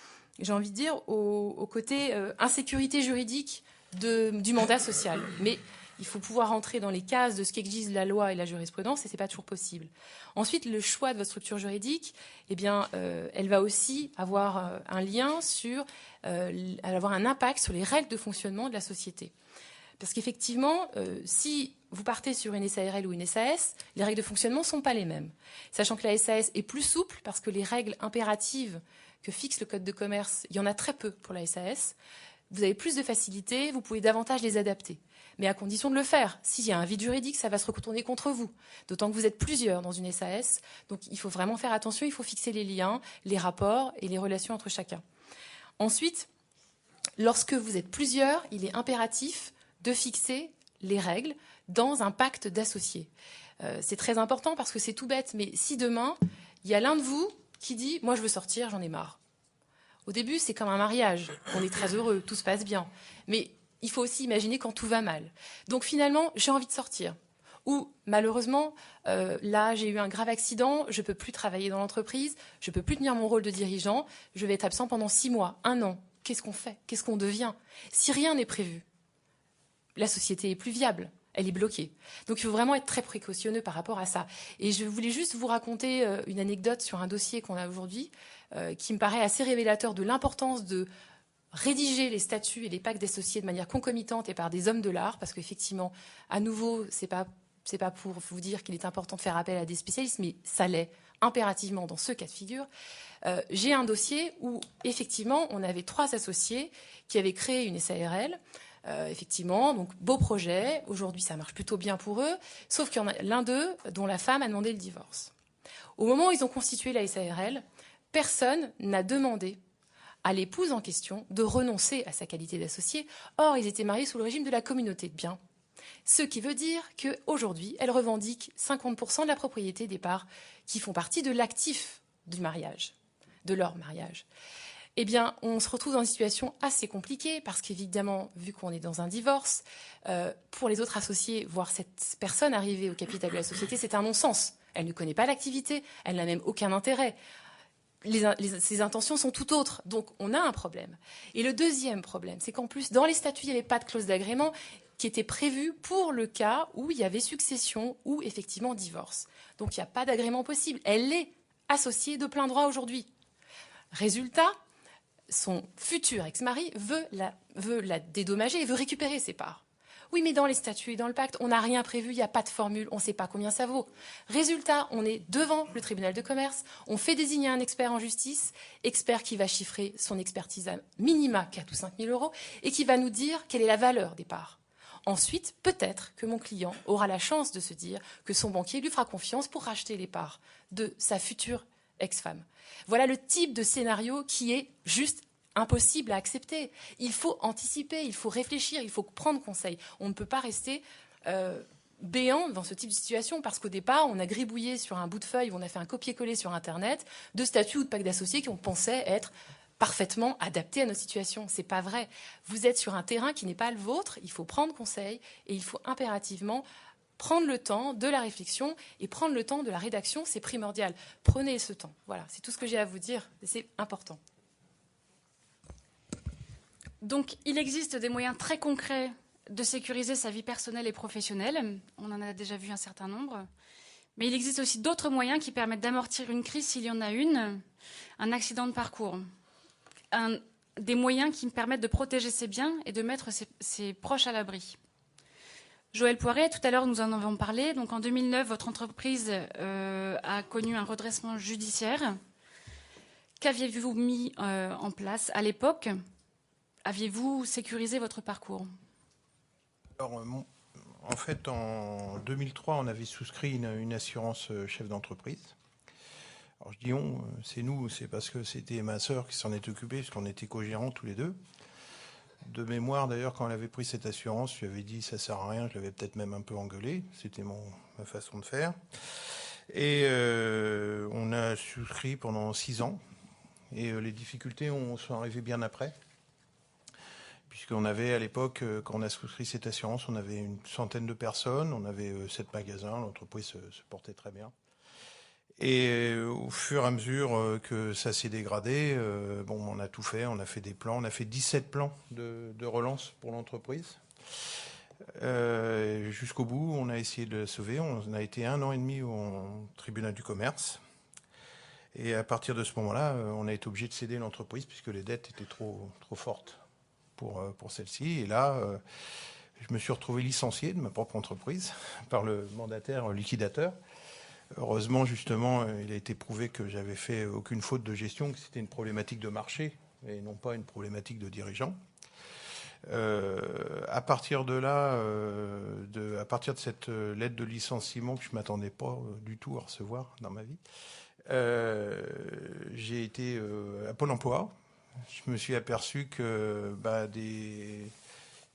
j'ai envie de dire, au côté insécurité juridique du mandat social. Mais il faut pouvoir entrer dans les cases de ce qu'exige la loi et la jurisprudence, et ce n'est pas toujours possible. Ensuite, le choix de votre structure juridique, eh bien, elle va aussi avoir un lien avoir un impact sur les règles de fonctionnement de la société. Parce qu'effectivement, si vous partez sur une SARL ou une SAS, les règles de fonctionnement ne sont pas les mêmes. Sachant que la SAS est plus souple, parce que les règles impératives que fixe le Code de commerce, il y en a très peu pour la SAS. Vous avez plus de facilité, vous pouvez davantage les adapter. Mais à condition de le faire. S'il y a un vide juridique, ça va se retourner contre vous. D'autant que vous êtes plusieurs dans une SAS. Donc il faut vraiment faire attention, il faut fixer les liens, les rapports et les relations entre chacun. Ensuite, lorsque vous êtes plusieurs, il est impératif de fixer les règles dans un pacte d'associés. C'est très important parce que c'est tout bête, mais si demain, il y a l'un de vous qui dit « moi je veux sortir, j'en ai marre ». Au début, c'est comme un mariage. On est très heureux, tout se passe bien. Mais il faut aussi imaginer quand tout va mal. Donc finalement, j'ai envie de sortir. Ou malheureusement, là, j'ai eu un grave accident, je ne peux plus travailler dans l'entreprise, je ne peux plus tenir mon rôle de dirigeant, je vais être absent pendant 6 mois, 1 an. Qu'est-ce qu'on fait? Qu'est-ce qu'on devient? Si rien n'est prévu, la société est plus viable. Elle est bloquée. Donc il faut vraiment être très précautionneux par rapport à ça. Et je voulais juste vous raconter une anecdote sur un dossier qu'on a aujourd'hui qui me paraît assez révélateur de l'importance de rédiger les statuts et les pactes d'associés de manière concomitante et par des hommes de l'art, parce qu'effectivement, à nouveau, c'est pas pour vous dire qu'il est important de faire appel à des spécialistes, mais ça l'est impérativement dans ce cas de figure. J'ai un dossier où, effectivement, on avait 3 associés qui avaient créé une SARL. Effectivement, donc beau projet. Aujourd'hui, ça marche plutôt bien pour eux, sauf qu'il y en a l'un d'eux dont la femme a demandé le divorce. Au moment où ils ont constitué la SARL, personne n'a demandé à l'épouse en question de renoncer à sa qualité d'associé. Or, ils étaient mariés sous le régime de la communauté de biens. Ce qui veut dire qu'aujourd'hui, elle revendique 50% de la propriété des parts qui font partie de l'actif du mariage, de leur mariage. eh bien, on se retrouve dans une situation assez compliquée parce qu'évidemment, vu qu'on est dans un divorce, pour les autres associés, voir cette personne arriver au capital de la société, c'est un non-sens. Elle ne connaît pas l'activité, elle n'a même aucun intérêt. Ses intentions sont tout autres, donc on a un problème. Et le deuxième problème, c'est qu'en plus, dans les statuts, il n'y avait pas de clause d'agrément qui était prévue pour le cas où il y avait succession ou effectivement divorce. Donc il n'y a pas d'agrément possible. Elle est associée de plein droit aujourd'hui. Résultat, son futur ex-mari veut la dédommager et veut récupérer ses parts. Oui, mais dans les statuts et dans le pacte, on n'a rien prévu, il n'y a pas de formule, on ne sait pas combien ça vaut. Résultat, on est devant le tribunal de commerce, on fait désigner un expert en justice, expert qui va chiffrer son expertise à minima 4 ou 5 000 euros et qui va nous dire quelle est la valeur des parts. Ensuite, peut-être que mon client aura la chance de se dire que son banquier lui fera confiance pour racheter les parts de sa future ex-femme. Voilà le type de scénario qui est juste impossible à accepter. Il faut anticiper, il faut réfléchir, il faut prendre conseil. On ne peut pas rester béant dans ce type de situation parce qu'au départ, on a gribouillé sur un bout de feuille, on a fait un copier-coller sur Internet de statuts ou de pactes d'associés qui on pensait être parfaitement adaptés à notre situation. C'est pas vrai. Vous êtes sur un terrain qui n'est pas le vôtre, il faut prendre conseil et il faut impérativement prendre le temps de la réflexion et prendre le temps de la rédaction, c'est primordial. Prenez ce temps. Voilà, c'est tout ce que j'ai à vous dire, c'est important. Donc, il existe des moyens très concrets de sécuriser sa vie personnelle et professionnelle. On en a déjà vu un certain nombre. Mais il existe aussi d'autres moyens qui permettent d'amortir une crise s'il y en a une, un accident de parcours. Des moyens qui permettent de protéger ses biens et de mettre ses proches à l'abri. Joël Poiret, tout à l'heure, nous en avons parlé. Donc, en 2009, votre entreprise a connu un redressement judiciaire. Qu'aviez-vous mis en place à l'époque ? Aviez-vous sécurisé votre parcours ? Alors, en fait, en 2003, on avait souscrit une assurance chef d'entreprise. Alors, je dis on, c'est nous, c'est parce que c'était ma sœur qui s'en est occupée, parce qu'on était co-gérants tous les deux. De mémoire, d'ailleurs, quand elle avait pris cette assurance, je lui avais dit ça sert à rien, je l'avais peut-être même un peu engueulé. C'était ma façon de faire. Et on a souscrit pendant 6 ans. Et les difficultés sont arrivées bien après. Puisqu'on avait à l'époque, quand on a souscrit cette assurance, on avait une centaine de personnes, on avait 7 magasins, l'entreprise se portait très bien. Et au fur et à mesure que ça s'est dégradé, on a tout fait, on a fait des plans, on a fait 17 plans de relance pour l'entreprise. Jusqu'au bout, on a essayé de la sauver, on a été 1 an et demi au tribunal du commerce. Et à partir de ce moment-là, on a été obligé de céder l'entreprise puisque les dettes étaient trop fortes pour celle-ci. Et là, je me suis retrouvé licencié de ma propre entreprise par le mandataire liquidateur. Heureusement, justement, il a été prouvé que j'avais fait aucune faute de gestion, que c'était une problématique de marché et non pas une problématique de dirigeant. À partir de là, à partir de cette lettre de licenciement que je ne m'attendais pas du tout à recevoir dans ma vie, j'ai été à Pôle emploi. Je me suis aperçu que des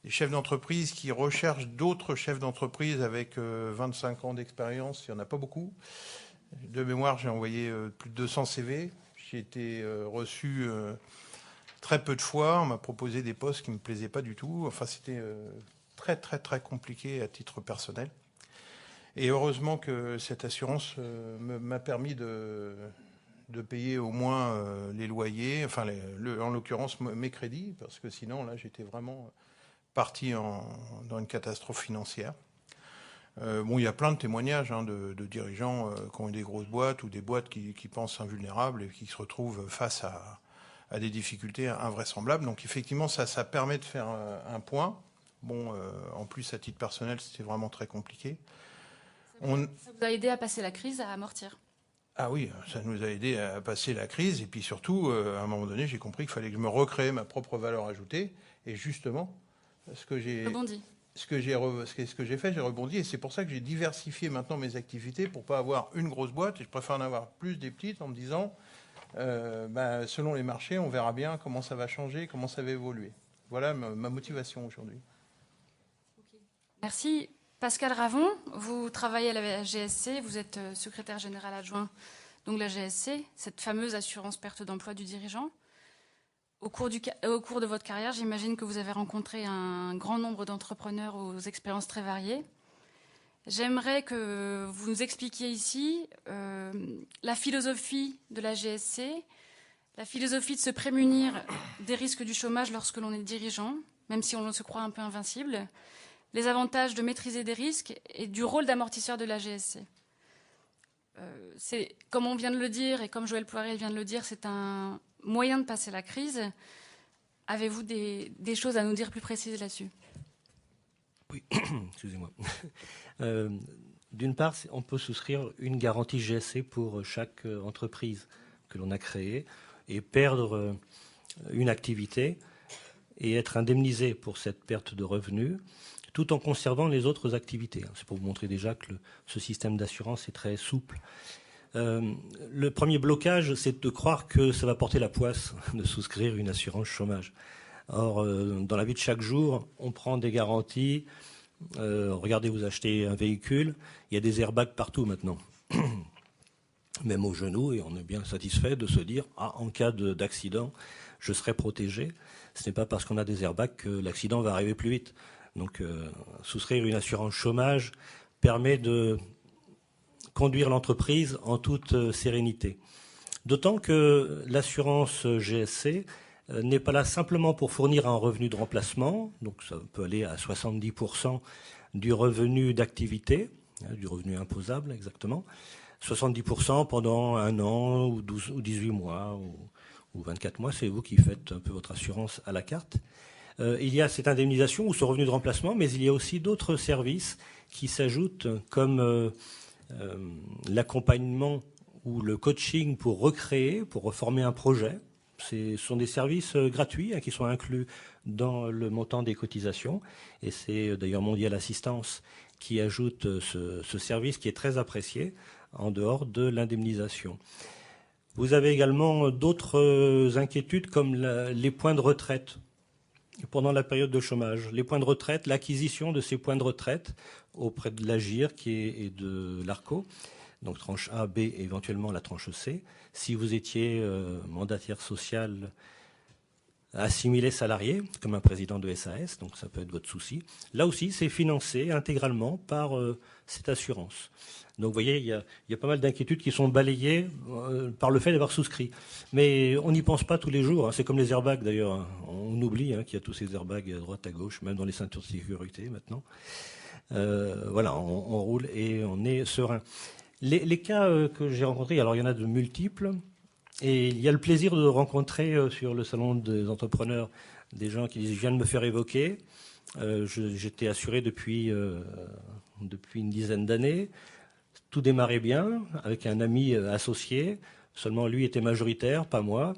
chefs d'entreprise qui recherchent d'autres chefs d'entreprise avec 25 ans d'expérience, il n'y en a pas beaucoup. De mémoire, j'ai envoyé plus de 200 CV. J'ai été reçu très peu de fois. On m'a proposé des postes qui ne me plaisaient pas du tout. Enfin, c'était très, très, très compliqué à titre personnel. Et heureusement que cette assurance m'a permis de payer au moins les loyers, enfin en l'occurrence mes crédits, parce que sinon là j'étais vraiment parti dans une catastrophe financière. Il y a plein de témoignages de dirigeants qui ont eu des grosses boîtes ou des boîtes qui pensent invulnérables et qui se retrouvent face à des difficultés invraisemblables. Donc effectivement ça permet de faire un point. En plus à titre personnel c'était vraiment très compliqué. Ça vous a aidé à passer la crise, à amortir ? Ah oui, ça nous a aidé à passer la crise. Et puis surtout, à un moment donné, j'ai compris qu'il fallait que je me recrée ma propre valeur ajoutée. Et justement, ce que j'ai fait, j'ai rebondi. Et c'est pour ça que j'ai diversifié maintenant mes activités pour pas avoir une grosse boîte. Et je préfère en avoir plus des petites en me disant, selon les marchés, on verra bien comment ça va changer, comment ça va évoluer. Voilà ma motivation aujourd'hui. Okay. Merci. Pascal Ravon, vous travaillez à la GSC, vous êtes secrétaire général adjoint donc de la GSC, cette fameuse assurance perte d'emploi du dirigeant. Au cours de votre carrière, j'imagine que vous avez rencontré un grand nombre d'entrepreneurs aux expériences très variées. J'aimerais que vous nous expliquiez ici la philosophie de la GSC, la philosophie de se prémunir des risques du chômage lorsque l'on est dirigeant, même si on se croit un peu invincible, les avantages de maîtriser des risques et du rôle d'amortisseur de la GSC. Comme on vient de le dire et comme Joël Poirel vient de le dire, c'est un moyen de passer la crise. Avez-vous des choses à nous dire plus précises là-dessus ? Oui, excusez-moi. D'une part, on peut souscrire une garantie GSC pour chaque entreprise que l'on a créée et perdre une activité et être indemnisé pour cette perte de revenus tout en conservant les autres activités. C'est pour vous montrer déjà que ce système d'assurance est très souple. Le premier blocage, c'est de croire que ça va porter la poisse de souscrire une assurance chômage. Or, dans la vie de chaque jour, on prend des garanties. Regardez, vous achetez un véhicule, il y a des airbags partout maintenant, même au genou, et on est bien satisfait de se dire « Ah, en cas d'accident, je serai protégé ». Ce n'est pas parce qu'on a des airbags que l'accident va arriver plus vite. Donc, souscrire une assurance chômage permet de conduire l'entreprise en toute sérénité. D'autant que l'assurance GSC n'est pas là simplement pour fournir un revenu de remplacement, donc ça peut aller à 70% du revenu d'activité, du revenu imposable exactement, 70% pendant 1 an ou 12 ou 18 mois ou 24 mois, c'est vous qui faites un peu votre assurance à la carte. Il y a cette indemnisation ou ce revenu de remplacement, mais il y a aussi d'autres services qui s'ajoutent comme l'accompagnement ou le coaching pour recréer, pour reformer un projet. Ce sont des services gratuits qui sont inclus dans le montant des cotisations. Et c'est d'ailleurs Mondial Assistance qui ajoute ce service qui est très apprécié en dehors de l'indemnisation. Vous avez également d'autres inquiétudes comme les points de retraite pendant la période de chômage. Les points de retraite, l'acquisition de ces points de retraite auprès de l'AGIR et de l'ARCO, donc tranche A, B et éventuellement la tranche C. Si vous étiez mandataire social assimilé salarié, comme un président de SAS, donc ça peut être votre souci. Là aussi, c'est financé intégralement par cette assurance. Donc vous voyez, il y a pas mal d'inquiétudes qui sont balayées par le fait d'avoir souscrit. Mais on n'y pense pas tous les jours. C'est comme les airbags d'ailleurs. On oublie qu'il y a tous ces airbags à droite, à gauche, même dans les ceintures de sécurité maintenant. Voilà, on roule et on est serein. Les cas que j'ai rencontrés, alors il y en a de multiples. Et il y a le plaisir de rencontrer sur le salon des entrepreneurs des gens qui disent « je viens de me faire évoquer, j'étais assuré depuis une dizaine d'années, tout démarrait bien avec un ami associé, seulement lui était majoritaire, pas moi,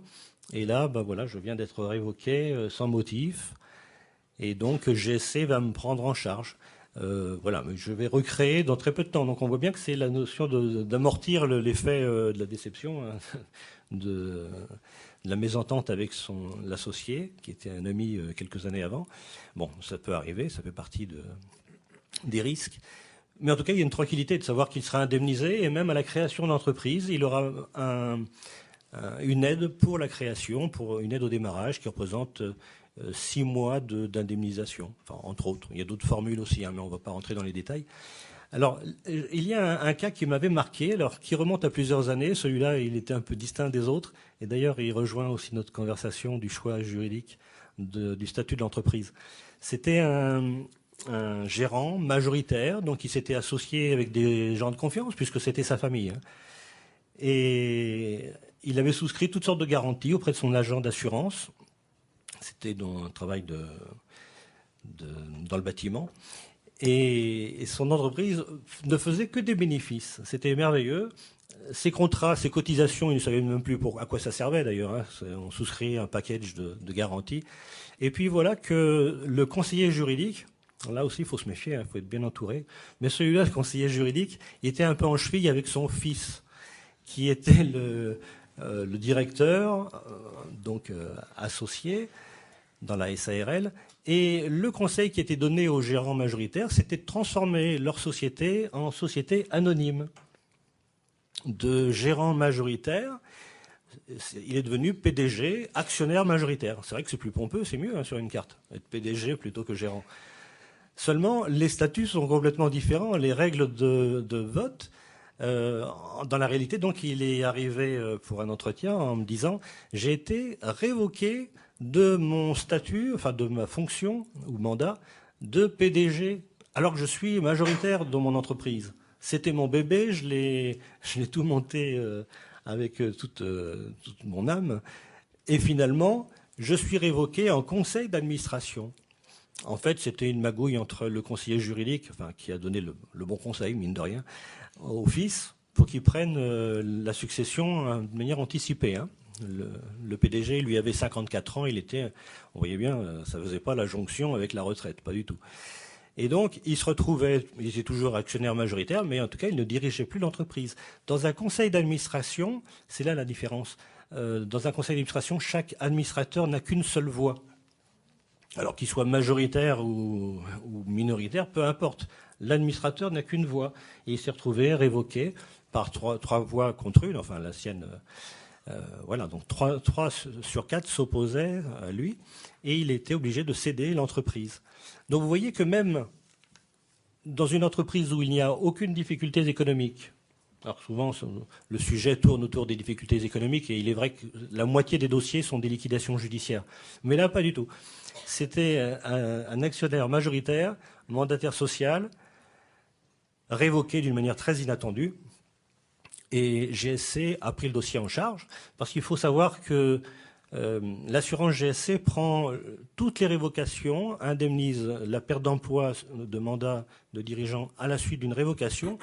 et là voilà, je viens d'être révoqué sans motif, et donc GSC va me prendre en charge ». Voilà, mais je vais recréer dans très peu de temps. Donc on voit bien que c'est la notion d'amortir l'effet de la déception, de la mésentente avec l'associé, qui était un ami quelques années avant. Bon, ça peut arriver, ça fait partie des risques. Mais en tout cas, il y a une tranquillité de savoir qu'il sera indemnisé, et même à la création d'entreprise, il aura une aide pour la création, pour une aide au démarrage qui représente 6 mois d'indemnisation, enfin, entre autres. Il y a d'autres formules aussi, mais on ne va pas rentrer dans les détails. Alors, il y a un cas qui m'avait marqué, alors qui remonte à plusieurs années. Celui-là, il était un peu distinct des autres. Et d'ailleurs, il rejoint aussi notre conversation du choix juridique du statut de l'entreprise. C'était un gérant majoritaire, donc il s'était associé avec des gens de confiance, puisque c'était sa famille. Et il avait souscrit toutes sortes de garanties auprès de son agent d'assurance. C'était dans un travail dans le bâtiment. Et son entreprise ne faisait que des bénéfices. C'était merveilleux. Ses contrats, ses cotisations, il ne savait même plus à quoi ça servait d'ailleurs. On souscrit un package de garanties. Et puis voilà que le conseiller juridique, là aussi il faut se méfier, il faut être bien entouré, mais celui-là, le conseiller juridique, il était un peu en cheville avec son fils, qui était le directeur, donc associé dans la SARL, et le conseil qui était donné aux gérants majoritaires, c'était de transformer leur société en société anonyme. De gérants majoritaires, il est devenu PDG, actionnaire majoritaire. C'est vrai que c'est plus pompeux, c'est mieux sur une carte, être PDG plutôt que gérant. Seulement, les statuts sont complètement différents, les règles de vote. Dans la réalité, donc, il est arrivé pour un entretien en me disant « J'ai été révoqué de mon statut, enfin de ma fonction ou mandat de PDG, alors que je suis majoritaire dans mon entreprise. C'était mon bébé, je l'ai tout monté avec toute mon âme. Et finalement, je suis révoqué en conseil d'administration. » En fait, c'était une magouille entre le conseiller juridique, enfin, qui a donné le bon conseil, mine de rien, au fils, pour qu'il prenne la succession de manière anticipée. Hein. Le PDG, lui, avait 54 ans, on voyait bien, ça faisait pas la jonction avec la retraite, pas du tout. Et donc, il était toujours actionnaire majoritaire, mais en tout cas, il ne dirigeait plus l'entreprise. Dans un conseil d'administration, c'est là la différence. Dans un conseil d'administration, chaque administrateur n'a qu'une seule voix. Alors qu'il soit majoritaire ou minoritaire, peu importe. L'administrateur n'a qu'une voix. Et il s'est retrouvé révoqué par trois voix contre une, enfin la sienne. Voilà, donc 3 sur 4 s'opposaient à lui et il était obligé de céder l'entreprise. Donc vous voyez que même dans une entreprise où il n'y a aucune difficulté économique, alors souvent le sujet tourne autour des difficultés économiques et il est vrai que la moitié des dossiers sont des liquidations judiciaires. Mais là, pas du tout. C'était un actionnaire majoritaire, mandataire social, révoqué d'une manière très inattendue. Et GSC a pris le dossier en charge, parce qu'il faut savoir que l'assurance GSC prend toutes les révocations, indemnise la perte d'emploi de mandat de dirigeant à la suite d'une révocation,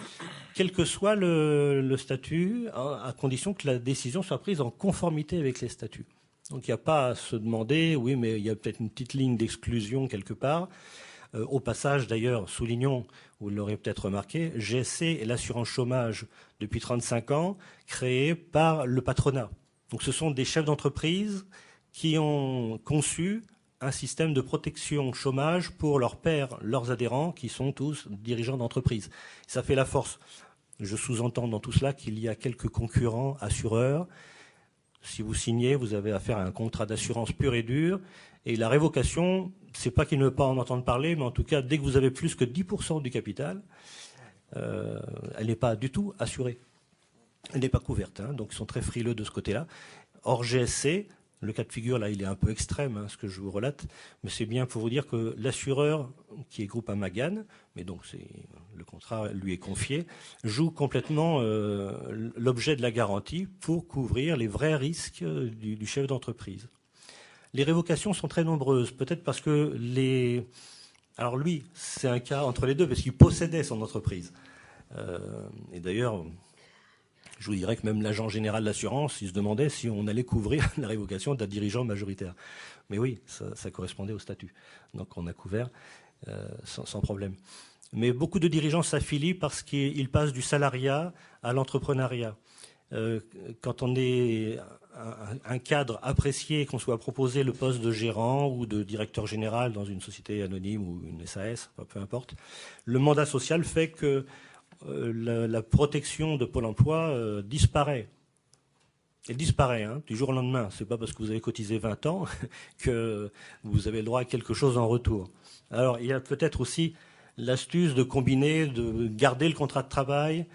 quel que soit le statut, à condition que la décision soit prise en conformité avec les statuts. Donc il n'y a pas à se demander, oui, mais il y a peut-être une petite ligne d'exclusion quelque part. Au passage, d'ailleurs, soulignons, vous l'aurez peut-être remarqué, GSC est l'assurance chômage depuis 35 ans, créée par le patronat. Donc ce sont des chefs d'entreprise qui ont conçu un système de protection chômage pour leurs pairs, leurs adhérents, qui sont tous dirigeants d'entreprise. Ça fait la force. Je sous-entends dans tout cela qu'il y a quelques concurrents assureurs. Si vous signez, vous avez affaire à un contrat d'assurance pur et dur. Et la révocation, c'est pas qu'ils ne veulent pas en entendre parler, mais en tout cas, dès que vous avez plus que 10% du capital, elle n'est pas du tout assurée. Elle n'est pas couverte, hein, donc ils sont très frileux de ce côté-là. Or, GSC, le cas de figure, là, il est un peu extrême, hein, ce que je vous relate, mais c'est bien pour vous dire que l'assureur, qui est Groupama Magan, mais donc le contrat lui est confié, joue complètement l'objet de la garantie pour couvrir les vrais risques du chef d'entreprise. Les révocations sont très nombreuses, peut-être parce que alors lui, c'est un cas entre les deux, parce qu'il possédait son entreprise. Et d'ailleurs, je vous dirais que même l'agent général d'assurance, il se demandait si on allait couvrir la révocation d'un dirigeant majoritaire. Mais oui, ça correspondait au statut. Donc on a couvert sans problème. Mais beaucoup de dirigeants s'affilient parce qu'ils passent du salariat à l'entrepreneuriat. Quand on est un cadre apprécié, qu'on soit proposé le poste de gérant ou de directeur général dans une société anonyme ou une SAS, peu importe, le mandat social fait que la protection de Pôle emploi disparaît. Elle disparaît du jour au lendemain. C'est pas parce que vous avez cotisé 20 ans que vous avez le droit à quelque chose en retour. Alors il y a peut-être aussi l'astuce de combiner, de garder le contrat de travail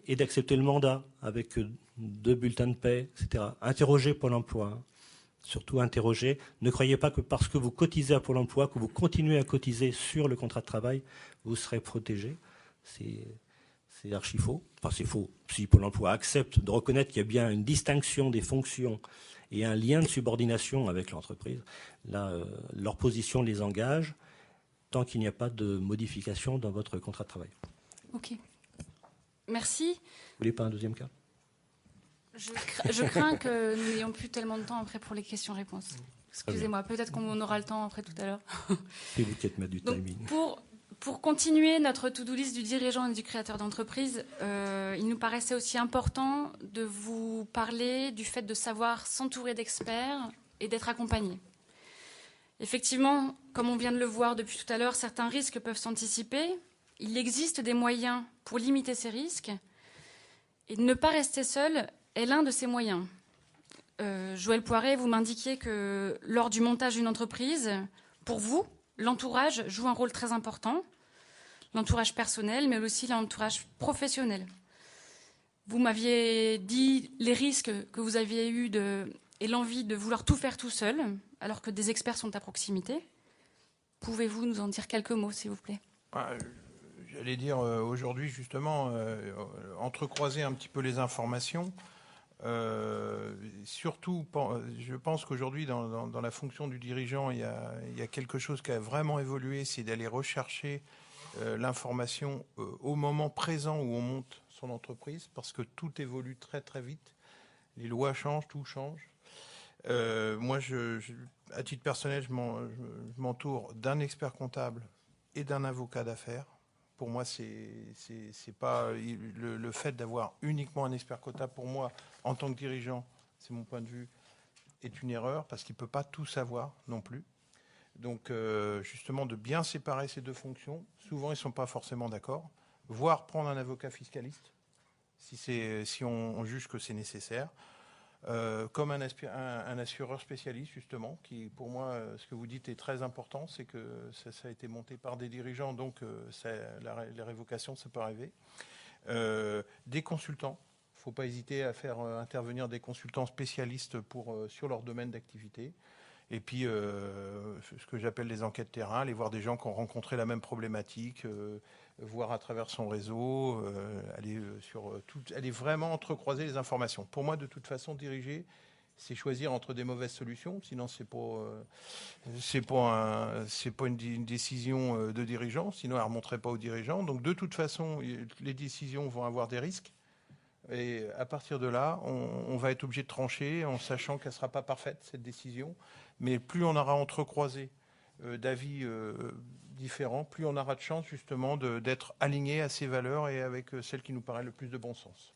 et d'accepter le mandat avec 2 bulletins de paie, etc. Interrogez Pôle emploi. Surtout interrogez. Ne croyez pas que parce que vous cotisez à Pôle emploi, que vous continuez à cotiser sur le contrat de travail, vous serez protégé. C'est archi faux. Enfin, c'est faux. Si Pôle emploi accepte de reconnaître qu'il y a bien une distinction des fonctions et un lien de subordination avec l'entreprise, là, leur position les engage tant qu'il n'y a pas de modification dans votre contrat de travail. Ok. Merci. Vous voulez pas un deuxième cas ? Je crains que nous n'ayons plus tellement de temps après pour les questions-réponses. Excusez-moi, peut-être qu'on aura le temps après tout à l'heure. C'est vous qui êtes maître du timing. Pour continuer notre to-do list du dirigeant et du créateur d'entreprise, il nous paraissait aussi important de vous parler du fait de savoir s'entourer d'experts et d'être accompagné. Effectivement, comme on vient de le voir depuis tout à l'heure, certains risques peuvent s'anticiper. Il existe des moyens pour limiter ces risques. Et ne pas rester seul est l'un de ces moyens. Joël Poiret, vous m'indiquiez que lors du montage d'une entreprise, pour vous, l'entourage joue un rôle très important, l'entourage personnel, mais aussi l'entourage professionnel. Vous m'aviez dit les risques que vous aviez eus et l'envie de vouloir tout faire tout seul, alors que des experts sont à proximité. Pouvez-vous nous en dire quelques mots, s'il vous plaît ? J'allais dire aujourd'hui, justement, entrecroiser un petit peu les informations. Surtout, je pense qu'aujourd'hui, dans la fonction du dirigeant, il y a quelque chose qui a vraiment évolué, c'est d'aller rechercher l'information au moment présent où on monte son entreprise, parce que tout évolue très très vite. Les lois changent, tout change. Moi, à titre personnel, je m'entoure d'un expert comptable et d'un avocat d'affaires. Pour moi, c'est pas le fait d'avoir uniquement un expert comptable. Pour moi, en tant que dirigeant, c'est mon point de vue, est une erreur parce qu'il peut pas tout savoir non plus. Donc, justement, de bien séparer ces deux fonctions. Souvent, ils sont pas forcément d'accord. Voire prendre un avocat fiscaliste si on juge que c'est nécessaire. Comme un assureur spécialiste, justement, qui, pour moi, ce que vous dites est très important, c'est que ça a été monté par des dirigeants, donc les révocations, ça peut arriver. Des consultants, il ne faut pas hésiter à faire intervenir des consultants spécialistes sur leur domaine d'activité. Et puis, ce que j'appelle les enquêtes terrain, aller voir des gens qui ont rencontré la même problématique, voir à travers son réseau, aller vraiment entrecroiser les informations. Pour moi, de toute façon, diriger, c'est choisir entre des mauvaises solutions. Sinon, c'est pas une décision de dirigeant. Sinon, elle ne remonterait pas aux dirigeants. Donc, de toute façon, les décisions vont avoir des risques. Et à partir de là, on va être obligé de trancher en sachant qu'elle ne sera pas parfaite, cette décision. Mais plus on aura entrecroisé d'avis différents, plus on aura de chance justement d'être aligné à ces valeurs et avec celle qui nous paraît le plus de bon sens.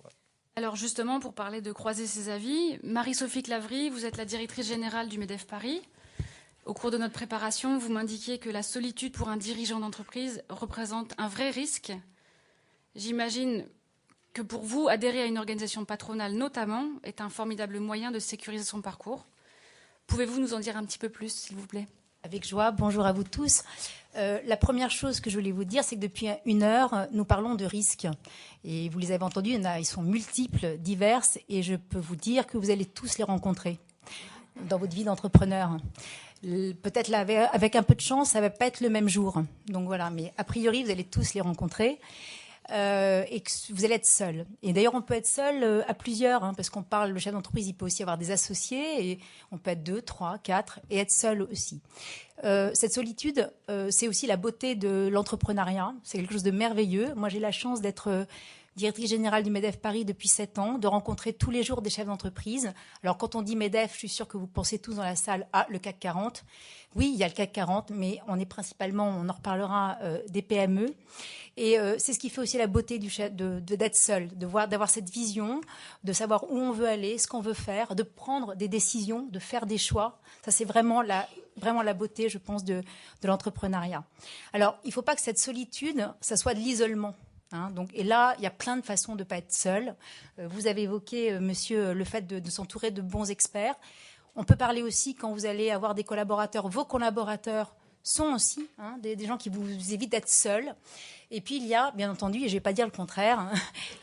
Voilà. Alors justement, pour parler de croiser ces avis, Marie-Sophie Clavry, vous êtes la directrice générale du MEDEF Paris. Au cours de notre préparation, vous m'indiquiez que la solitude pour un dirigeant d'entreprise représente un vrai risque. J'imagine que pour vous, adhérer à une organisation patronale notamment est un formidable moyen de sécuriser son parcours. Pouvez-vous nous en dire un petit peu plus, s'il vous plaît ? Avec joie, bonjour à vous tous. La première chose que je voulais vous dire, c'est que depuis 1 heure, nous parlons de risques. Et vous les avez entendus, ils sont multiples, diverses, et je peux vous dire que vous allez tous les rencontrer dans votre vie d'entrepreneur. Peut-être là, avec un peu de chance, ça ne va pas être le même jour. Donc voilà, mais a priori, vous allez tous les rencontrer. Et que vous allez être seul. Et d'ailleurs, on peut être seul à plusieurs, parce qu'on parle, le chef d'entreprise, il peut aussi avoir des associés, et on peut être 2, 3, 4, et être seul aussi. Cette solitude, c'est aussi la beauté de l'entrepreneuriat. C'est quelque chose de merveilleux. Moi, j'ai la chance d'être directrice générale du MEDEF Paris depuis 7 ans, de rencontrer tous les jours des chefs d'entreprise. Alors, quand on dit MEDEF, je suis sûre que vous pensez tous dans la salle à le CAC 40. Oui, il y a le CAC 40, mais on est principalement, on en reparlera, des PME. Et c'est ce qui fait aussi la beauté d'être seul, d'avoir cette vision, de savoir où on veut aller, ce qu'on veut faire, de prendre des décisions, de faire des choix. Ça, c'est vraiment la beauté, je pense, de l'entrepreneuriat. Alors, il ne faut pas que cette solitude, ça soit de l'isolement. Donc, et là, il y a plein de façons de ne pas être seul. Vous avez évoqué, monsieur, le fait de s'entourer de bons experts. On peut parler aussi quand vous allez avoir des collaborateurs. Vos collaborateurs sont aussi des gens qui vous évitent d'être seuls. Et puis, il y a, bien entendu, et je ne vais pas dire le contraire,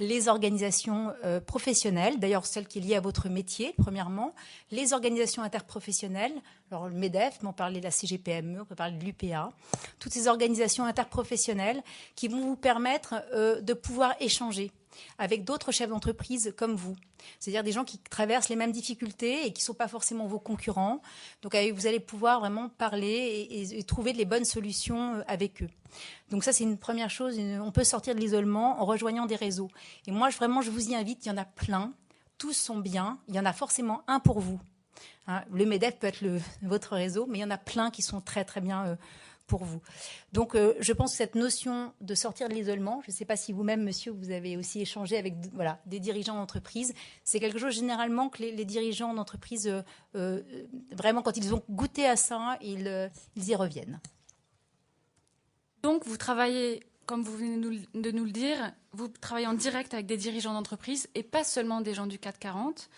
les organisations professionnelles, d'ailleurs celles qui sont liées à votre métier, premièrement, les organisations interprofessionnelles, alors le MEDEF, mais on parlait de la CGPME, on peut parler de l'UPA, toutes ces organisations interprofessionnelles qui vont vous permettre de pouvoir échanger avec d'autres chefs d'entreprise comme vous. C'est-à-dire des gens qui traversent les mêmes difficultés et qui ne sont pas forcément vos concurrents. Donc vous allez pouvoir vraiment parler et trouver les bonnes solutions avec eux. Donc ça, c'est une première chose. On peut sortir de l'isolement en rejoignant des réseaux. Et moi, je vous y invite, il y en a plein. Tous sont bien. Il y en a forcément un pour vous. Le MEDEF peut être votre réseau, mais il y en a plein qui sont très, très bien pour vous. Donc, je pense que cette notion de sortir de l'isolement, je ne sais pas si vous-même, monsieur, vous avez aussi échangé avec des dirigeants d'entreprise, c'est quelque chose généralement que les dirigeants d'entreprise, vraiment, quand ils ont goûté à ça, ils y reviennent. Donc, vous travaillez, comme vous venez de nous le dire, vous travaillez en direct avec des dirigeants d'entreprise et pas seulement des gens du CAC 40.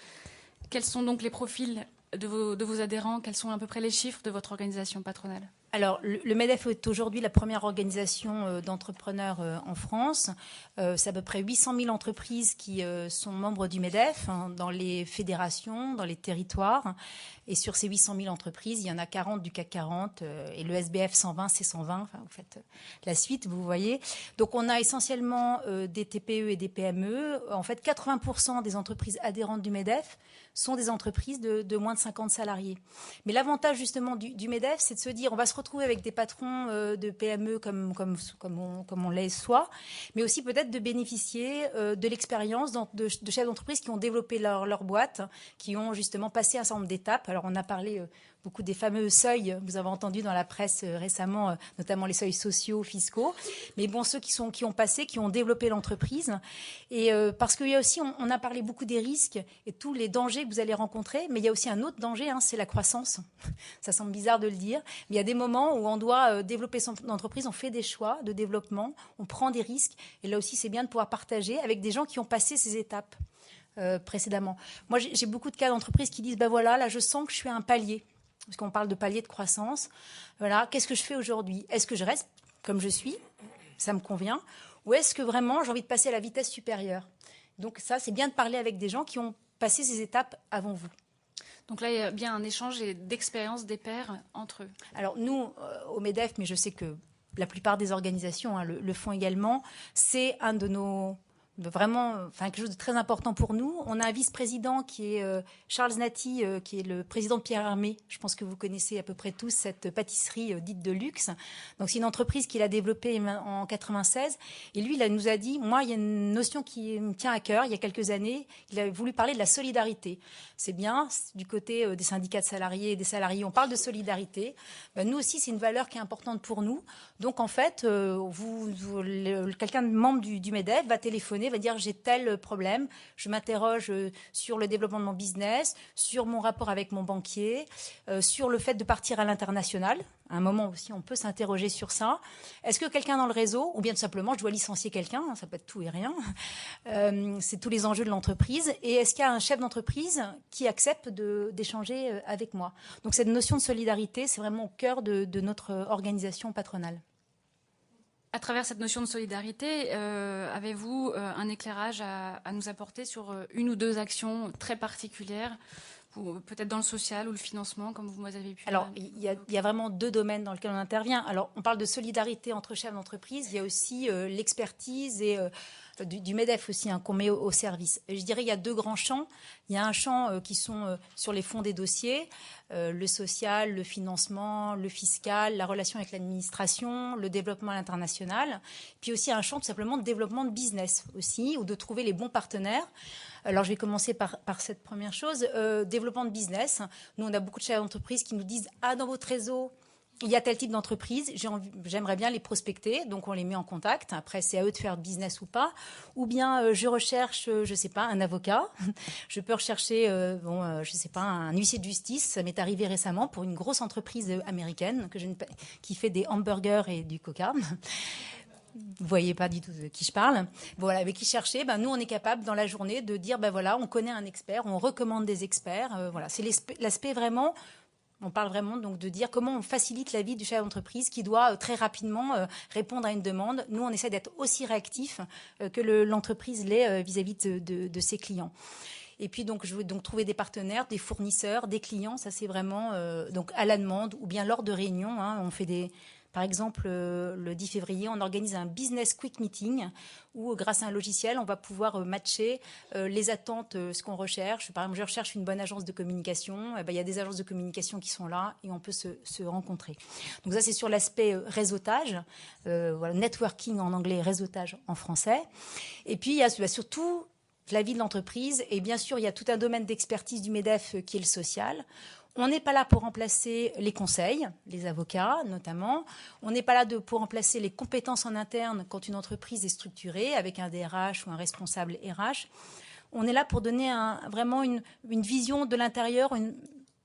Quels sont donc les profils de vos adhérents? Quels sont à peu près les chiffres de votre organisation patronale? Alors, le MEDEF est aujourd'hui la première organisation d'entrepreneurs en France. C'est à peu près 800 000 entreprises qui sont membres du MEDEF, dans les fédérations, dans les territoires. Et sur ces 800 000 entreprises, il y en a 40 du CAC 40. Et le SBF 120, c'est 120. Enfin, vous faites la suite, vous voyez. Donc, on a essentiellement des TPE et des PME. En fait, 80% des entreprises adhérentes du MEDEF sont des entreprises de moins de 50 salariés. Mais l'avantage justement du MEDEF, c'est de se dire on va se retrouver avec des patrons de PME comme on l'est soi, mais aussi peut-être de bénéficier de l'expérience de chefs d'entreprise qui ont développé leur boîte, qui ont justement passé un certain nombre d'étapes. Alors on a parlé beaucoup des fameux seuils, vous avez entendu dans la presse récemment, notamment les seuils sociaux, fiscaux, mais bon, ceux qui ont passé, qui ont développé l'entreprise. Et parce qu'il y a aussi, on a parlé beaucoup des risques et tous les dangers que vous allez rencontrer, mais il y a aussi un autre danger, c'est la croissance. Ça semble bizarre de le dire, mais il y a des moments où on doit développer son entreprise, on fait des choix de développement, on prend des risques, et là aussi c'est bien de pouvoir partager avec des gens qui ont passé ces étapes précédemment. Moi, j'ai beaucoup de cas d'entreprises qui disent, voilà, là je sens que je suis à un palier. Parce qu'on parle de palier de croissance. Voilà, qu'est-ce que je fais aujourd'hui? Est-ce que je reste comme je suis? Ça me convient. Ou est-ce que vraiment j'ai envie de passer à la vitesse supérieure? Donc ça, c'est bien de parler avec des gens qui ont passé ces étapes avant vous. Donc là, il y a bien un échange d'expériences des pairs entre eux. Alors nous, au MEDEF, mais je sais que la plupart des organisations le font également, c'est un de nos... vraiment, quelque chose de très important pour nous. On a un vice-président qui est Charles Nati, qui est le président de Pierre Hermé. Je pense que vous connaissez à peu près tous cette pâtisserie dite de luxe. Donc c'est une entreprise qu'il a développée en 96. Et lui, il nous a dit, moi, il y a une notion qui me tient à cœur. Il y a quelques années, il a voulu parler de la solidarité. C'est bien, du côté des syndicats de salariés et des salariés, on parle de solidarité. Nous aussi, c'est une valeur qui est importante pour nous. Donc en fait, quelqu'un de membre du MEDEF va téléphoner, va dire j'ai tel problème, je m'interroge sur le développement de mon business, sur mon rapport avec mon banquier, sur le fait de partir à l'international. À un moment aussi, on peut s'interroger sur ça. Est-ce que quelqu'un dans le réseau, ou bien tout simplement je dois licencier quelqu'un, ça peut être tout et rien, c'est tous les enjeux de l'entreprise. Et est-ce qu'il y a un chef d'entreprise qui accepte d'échanger avec moi? Donc cette notion de solidarité, c'est vraiment au cœur de notre organisation patronale. À travers cette notion de solidarité, avez-vous un éclairage à nous apporter sur une ou deux actions très particulières, peut-être dans le social ou le financement, comme vous avez pu... Alors, il y a vraiment deux domaines dans lesquels on intervient. Alors, on parle de solidarité entre chefs d'entreprise. Il y a aussi l'expertise et du MEDEF aussi qu'on met au service. Et je dirais il y a deux grands champs. Il y a un champ qui sont sur les fonds des dossiers, le social, le financement, le fiscal, la relation avec l'administration, le développement à l'international. Puis aussi un champ tout simplement de développement de business aussi, ou de trouver les bons partenaires. Alors, je vais commencer par cette première chose. Développement de business. Nous, on a beaucoup de chefs d'entreprise qui nous disent « Ah, dans votre réseau, il y a tel type d'entreprise, j'aimerais bien les prospecter. » Donc, on les met en contact. Après, c'est à eux de faire business ou pas. Ou bien, je recherche, je sais pas, un avocat. Je peux rechercher, je sais pas, un huissier de justice. Ça m'est arrivé récemment pour une grosse entreprise américaine qui fait des hamburgers et du coca. Vous voyez pas du tout de qui je parle. Voilà, avec qui chercher, nous on est capable dans la journée de dire voilà, on connaît un expert, on recommande des experts. Voilà, c'est l'aspect vraiment. On parle vraiment donc de dire comment on facilite la vie du chef d'entreprise qui doit très rapidement répondre à une demande. Nous, on essaie d'être aussi réactifs que l'entreprise l'est vis-à-vis de ses clients. Et puis donc je veux donc trouver des partenaires, des fournisseurs, des clients. Ça c'est vraiment donc à la demande ou bien lors de réunions. On fait par exemple, le 10 février, on organise un business quick meeting où, grâce à un logiciel, on va pouvoir matcher les attentes, ce qu'on recherche. Par exemple, je recherche une bonne agence de communication. Il y a des agences de communication qui sont là et on peut se rencontrer. Donc ça, c'est sur l'aspect réseautage, networking en anglais, réseautage en français. Et puis, il y a surtout la vie de l'entreprise. Et bien sûr, il y a tout un domaine d'expertise du MEDEF qui est le social. On n'est pas là pour remplacer les conseils, les avocats notamment. On n'est pas là pour remplacer les compétences en interne quand une entreprise est structurée avec un DRH ou un responsable RH. On est là pour donner vraiment une vision de l'intérieur,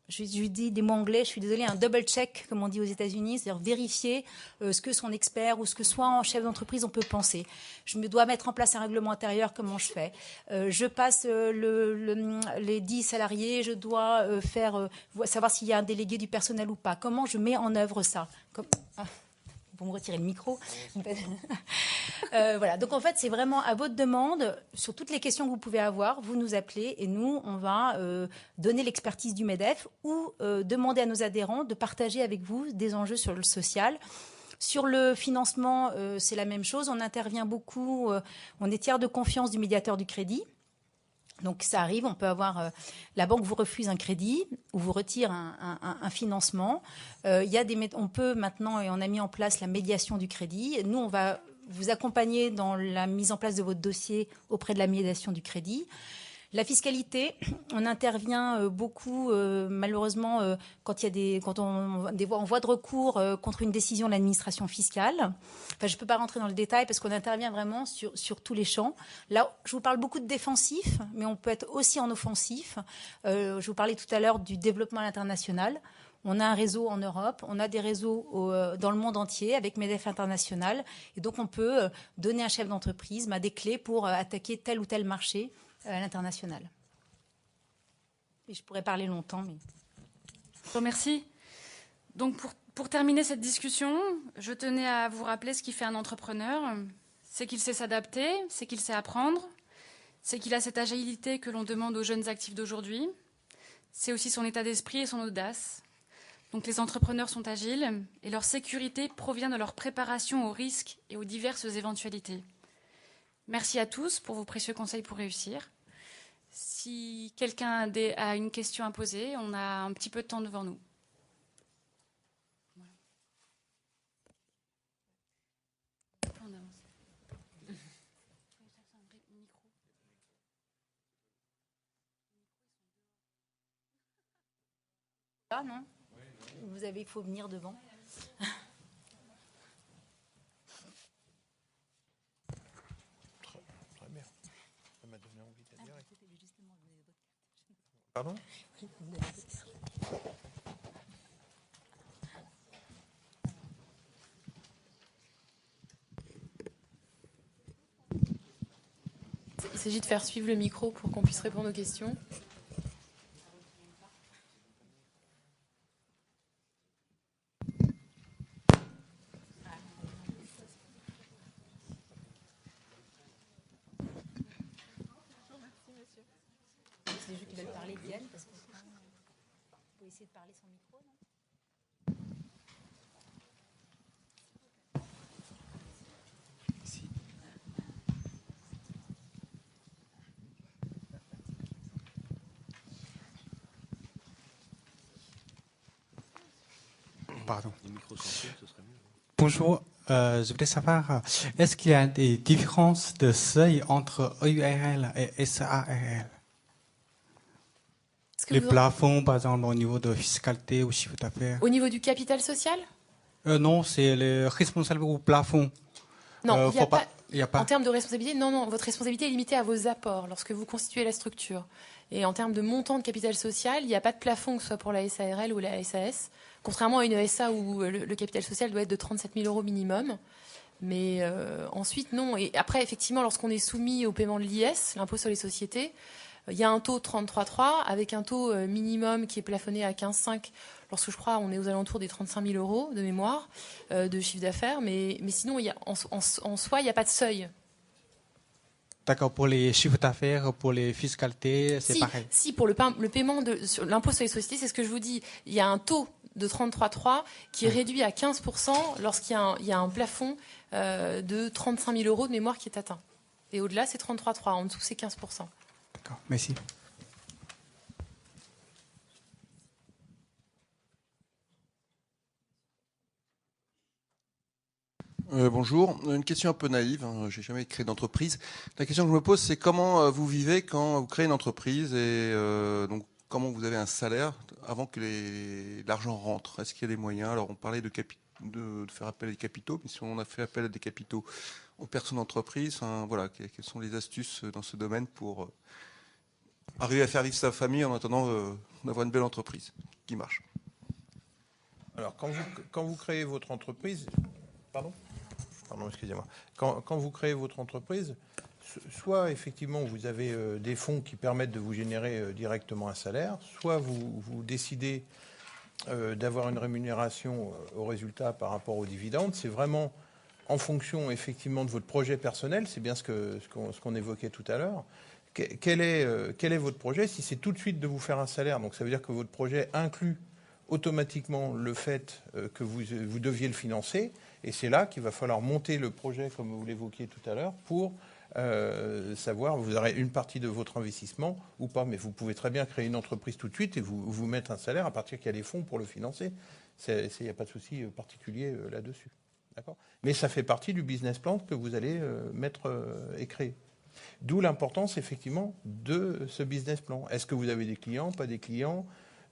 je dis des mots anglais, je suis désolée, un double check, comme on dit aux États-Unis, c'est-à-dire vérifier ce que son expert ou ce que soit en chef d'entreprise on peut penser. Je me dois mettre en place un règlement intérieur, comment je fais. Je passe les 10 salariés, je dois savoir s'il y a un délégué du personnel ou pas. Comment je mets en œuvre ça Vous me retirez le micro. Voilà. Donc en fait, c'est vraiment à votre demande, sur toutes les questions que vous pouvez avoir, vous nous appelez et nous, on va donner l'expertise du MEDEF ou demander à nos adhérents de partager avec vous des enjeux sur le social. Sur le financement, c'est la même chose. On intervient beaucoup, on est tiers de confiance du médiateur du crédit. Donc ça arrive, on peut avoir la banque vous refuse un crédit ou vous retire un financement. On peut maintenant, et on a mis en place la médiation du crédit. Nous, on va vous accompagner dans la mise en place de votre dossier auprès de la médiation du crédit. La fiscalité, on intervient beaucoup, malheureusement, quand on voit de recours contre une décision de l'administration fiscale. Enfin, je ne peux pas rentrer dans le détail parce qu'on intervient vraiment sur tous les champs. Là, je vous parle beaucoup de défensif, mais on peut être aussi en offensif. Je vous parlais tout à l'heure du développement à l'international. On a un réseau en Europe, on a des réseaux dans le monde entier avec MEDEF International. Et donc, on peut donner à un chef d'entreprise des clés pour attaquer tel ou tel marché à l'international. Et je pourrais parler longtemps, mais... Je vous remercie. Donc, pour terminer cette discussion, je tenais à vous rappeler ce qui fait un entrepreneur. C'est qu'il sait s'adapter, c'est qu'il sait apprendre, c'est qu'il a cette agilité que l'on demande aux jeunes actifs d'aujourd'hui. C'est aussi son état d'esprit et son audace. Donc, les entrepreneurs sont agiles et leur sécurité provient de leur préparation aux risques et aux diverses éventualités. Merci à tous pour vos précieux conseils pour réussir. Si quelqu'un a une question à poser, on a un petit peu de temps devant nous. Ah non, il faut venir devant. Très bien. Ça m'a donné envie d'adhérer. Pardon ? Il s'agit de faire suivre le micro pour qu'on puisse répondre aux questions. C'est les gens qui veulent parler, Diane, parce que vous pouvez essayer de parler sans micro, non ? Pardon. Les micros sans fil, ce serait mieux. Bonjour, je voulais savoir, est-ce qu'il y a des différences de seuil entre EURL et SARL? Les plafonds, par exemple, au niveau de fiscalité ou chiffre d'affaires? Au niveau du capital social ? Non, c'est le responsable au plafond. Non, il n'y a pas. En termes de responsabilité, non, votre responsabilité est limitée à vos apports lorsque vous constituez la structure. Et en termes de montant de capital social, il n'y a pas de plafond, que ce soit pour la SARL ou la SAS, contrairement à une SA où le capital social doit être de 37 000 € minimum. Mais ensuite, non. Et après, effectivement, lorsqu'on est soumis au paiement de l'IS, l'impôt sur les sociétés, il y a un taux 33,3 avec un taux minimum qui est plafonné à 15,5. Lorsque je crois, on est aux alentours des 35 000 € de mémoire de chiffre d'affaires. Mais sinon, en soi, il n'y a pas de seuil. D'accord, pour les chiffres d'affaires, pour les fiscalités, c'est pareil. Si, pour le paiement sur l'impôt sur les sociétés, c'est ce que je vous dis. Il y a un taux de 33,3 qui est réduit à 15% lorsqu'il y a un plafond de 35 000 € de mémoire qui est atteint. Et au-delà, c'est 33,3. En dessous, c'est 15%. D'accord, merci. Bonjour, une question un peu naïve, hein. J'ai jamais créé d'entreprise. La question que je me pose, c'est comment vous vivez quand vous créez une entreprise et donc comment vous avez un salaire avant que l'argent rentre. Est-ce qu'il y a des moyens? Alors on parlait de faire appel à des capitaux, mais si on a fait appel à des capitaux aux personnes d'entreprise, voilà, quelles sont les astuces dans ce domaine pour arriver à faire vivre sa famille en attendant d'avoir une belle entreprise? qui marche. Alors, quand vous créez votre entreprise, pardon, excusez-moi. Quand vous créez votre entreprise, soit effectivement vous avez des fonds qui permettent de vous générer directement un salaire, soit vous décidez d'avoir une rémunération au résultat par rapport aux dividendes. C'est vraiment en fonction effectivement de votre projet personnel. C'est bien ce qu'on évoquait tout à l'heure. Quel est votre projet? Si c'est tout de suite de vous faire un salaire, donc ça veut dire que votre projet inclut automatiquement le fait que vous deviez le financer, et c'est là qu'il va falloir monter le projet, comme vous l'évoquiez tout à l'heure, pour savoir, vous aurez une partie de votre investissement ou pas, mais vous pouvez très bien créer une entreprise tout de suite et vous mettre un salaire à partir qu'il y a les fonds pour le financer. Il n'y a pas de souci particulier là-dessus. D'accord ? Mais ça fait partie du business plan que vous allez mettre et créer. D'où l'importance, effectivement, de ce business plan. Est-ce que vous avez des clients, pas des clients ?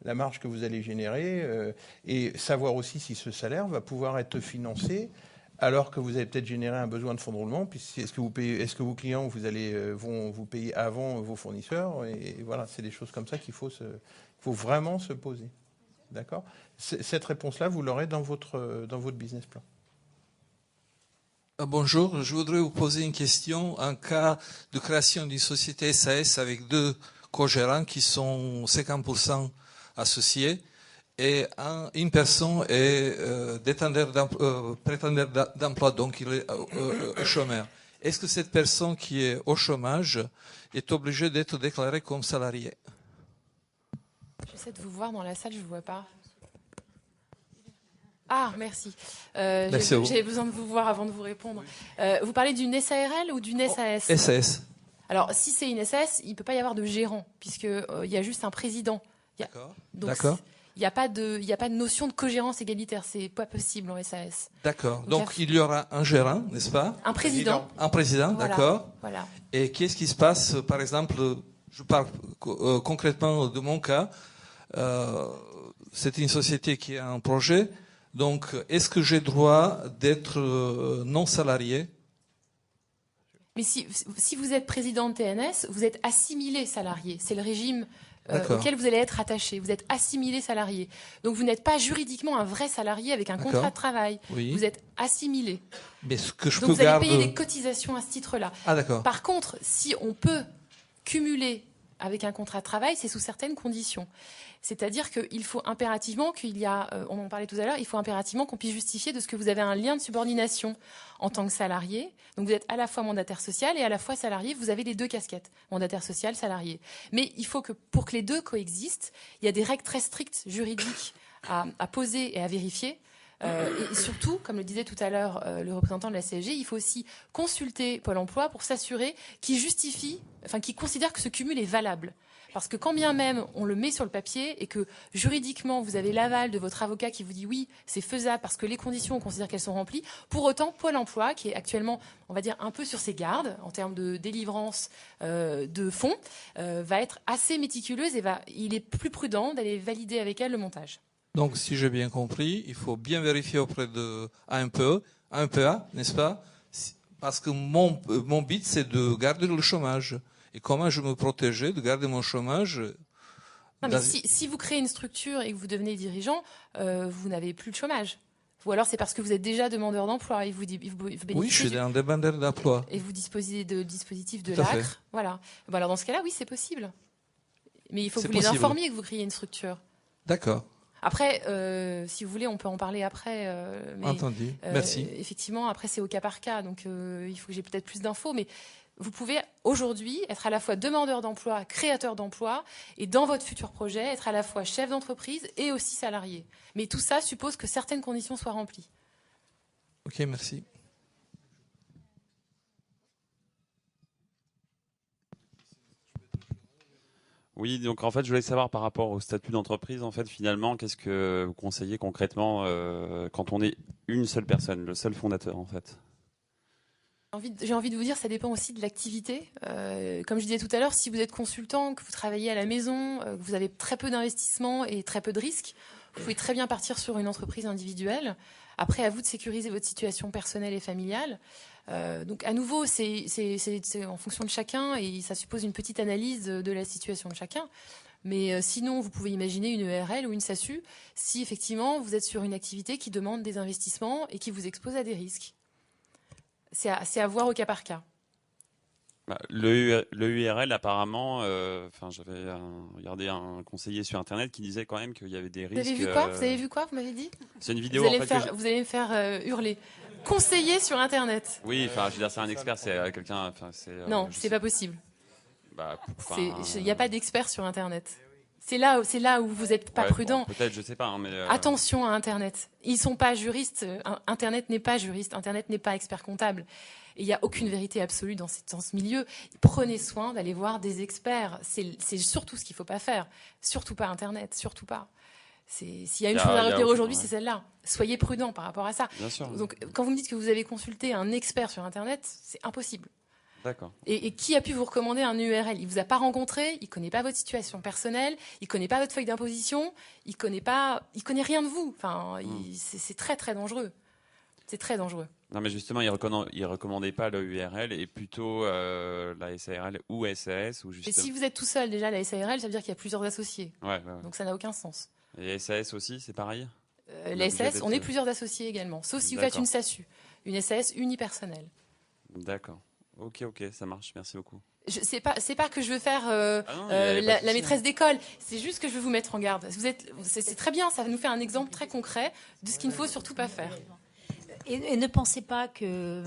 La marge que vous allez générer et savoir aussi si ce salaire va pouvoir être financé alors que vous avez peut-être généré un besoin de fonds de roulement. Puis est-ce que vos clients vont vous payer avant vos fournisseurs? Et voilà, c'est des choses comme ça qu'il faut vraiment se poser. D'accord? Cette réponse-là, vous l'aurez dans votre business plan. Bonjour, je voudrais vous poser une question. En cas de création d'une société SAS avec 2 co-gérants qui sont 50% associés et une personne est prétendant d'emploi, donc il est chômeur. Est-ce que cette personne qui est au chômage est obligée d'être déclarée comme salariée? J'essaie de vous voir dans la salle, je ne vous vois pas. Ah, merci. J'avais besoin de vous voir avant de vous répondre. Vous parlez d'une SARL ou d'une SAS? SAS. Alors, si c'est une SAS, il ne peut pas y avoir de gérant, puisqu'il y a juste un président. D'accord. Il n'y a pas de notion de cogérance égalitaire. C'est pas possible en SAS. D'accord. Donc, il y aura un gérant, n'est-ce pas? Un président. Un président, voilà. D'accord. Voilà. Et qu'est-ce qui se passe, par exemple, je parle concrètement de mon cas, c'est une société qui a un projet, donc est-ce que j'ai droit d'être non salarié? Mais si vous êtes président de TNS, vous êtes assimilé salarié. C'est le régime auquel vous allez être attaché. Vous êtes assimilé salarié. Donc vous n'êtes pas juridiquement un vrai salarié avec un contrat de travail. Oui. Vous êtes assimilé. Mais ce que je Donc peux vous allez garder... payer des cotisations à ce titre-là. Ah, d'accord. Par contre, si on peut cumuler avec un contrat de travail, c'est sous certaines conditions. C'est-à-dire qu'il faut impérativement on en parlait tout à l'heure, il faut impérativement qu'on puisse justifier de ce que vous avez un lien de subordination en tant que salarié. Donc vous êtes à la fois mandataire social et à la fois salarié, vous avez les 2 casquettes, mandataire social, salarié. Mais il faut que, pour que les 2 coexistent, il y a des règles très strictes juridiques à poser et à vérifier. Et surtout, comme le disait tout à l'heure le représentant de la CSG, il faut aussi consulter Pôle emploi pour s'assurer qu'il considère que ce cumul est valable. Parce que quand bien même on le met sur le papier et que juridiquement vous avez l'aval de votre avocat qui vous dit oui, c'est faisable parce que les conditions, on considère qu'elles sont remplies, pour autant Pôle emploi, qui est actuellement, on va dire, un peu sur ses gardes en termes de délivrance de fonds, va être assez méticuleuse et il est plus prudent d'aller valider avec elle le montage. Donc, si j'ai bien compris, il faut bien vérifier auprès de AMPA, n'est-ce pas? Parce que mon but, c'est de garder le chômage. Et comment je me protéger de garder mon chômage? Non, mais si vous créez une structure et que vous devenez dirigeant, vous n'avez plus de chômage. Ou alors c'est parce que vous êtes déjà demandeur d'emploi et vous bénéficiez. Oui, je suis un demandeur d'emploi. Et vous disposez de dispositifs de l'ACRE. Voilà. Bon, alors dans ce cas-là, oui, c'est possible. Mais il faut que vous les informiez que vous créez une structure. D'accord. Après, si vous voulez, on peut en parler après. Entendu. Merci. Effectivement, après, c'est au cas par cas. Donc, il faut que j'ai peut-être plus d'infos. Mais vous pouvez aujourd'hui être à la fois demandeur d'emploi, créateur d'emploi, et dans votre futur projet, être à la fois chef d'entreprise et aussi salarié. Mais tout ça suppose que certaines conditions soient remplies. Ok, merci. Oui, donc en fait, je voulais savoir par rapport au statut d'entreprise, en fait, finalement, qu'est-ce que vous conseillez concrètement quand on est une seule personne, le seul fondateur, en fait? J'ai envie de vous dire, ça dépend aussi de l'activité. Comme je disais tout à l'heure, si vous êtes consultant, que vous travaillez à la maison, que vous avez très peu d'investissement et très peu de risques, vous pouvez très bien partir sur une entreprise individuelle. Après, à vous de sécuriser votre situation personnelle et familiale. Donc, à nouveau, c'est en fonction de chacun et ça suppose une petite analyse de la situation de chacun. Mais sinon, vous pouvez imaginer une EARL ou une SASU si effectivement vous êtes sur une activité qui demande des investissements et qui vous expose à des risques. C'est à voir au cas par cas. Bah, le URL, apparemment, j'avais regardé un conseiller sur Internet qui disait quand même qu'il y avait des risques. Vous avez vu quoi Vous avez vu quoi Vous m'avez dit C'est une vidéo. Vous allez me faire hurler. Conseiller sur Internet. Oui, je veux dire, c'est un expert, c'est quelqu'un. Non, c'est pas possible. Bah, il n'y a pas d'expert sur Internet. C'est là où vous n'êtes pas prudent. Bon, peut-être, je sais pas. Hein, mais Attention à Internet. Ils sont pas juristes. Internet n'est pas juriste. Internet n'est pas expert comptable. Et il n'y a aucune vérité absolue dans ce milieu. Prenez soin d'aller voir des experts. C'est surtout ce qu'il ne faut pas faire. Surtout pas Internet. Surtout pas. S'il y a une chose à retenir aujourd'hui, c'est celle-là. Soyez prudents par rapport à ça. Bien sûr. Donc, quand vous me dites que vous avez consulté un expert sur Internet, c'est impossible. D'accord. Et qui a pu vous recommander un URL? Il vous a pas rencontré, il connaît pas votre situation personnelle, il connaît pas votre feuille d'imposition, il connaît rien de vous. Enfin, c'est très très dangereux. C'est très dangereux. Non, mais justement, il recommandait pas le URL et plutôt la SARL ou SAS ou justement. Et si vous êtes tout seul déjà, la SARL, ça veut dire qu'il y a plusieurs associés. Ouais. Donc ça n'a aucun sens. Et SAS aussi, c'est pareil. La SAS, on est plusieurs associés également, sauf si vous faites une SASU, une SAS unipersonnelle. D'accord. Ok, ça marche. Merci beaucoup. C'est pas que je veux faire la maîtresse d'école. C'est juste que je veux vous mettre en garde. C'est très bien. Ça nous fait un exemple très concret de ce qu'il ne faut surtout pas faire. Et ne pensez pas que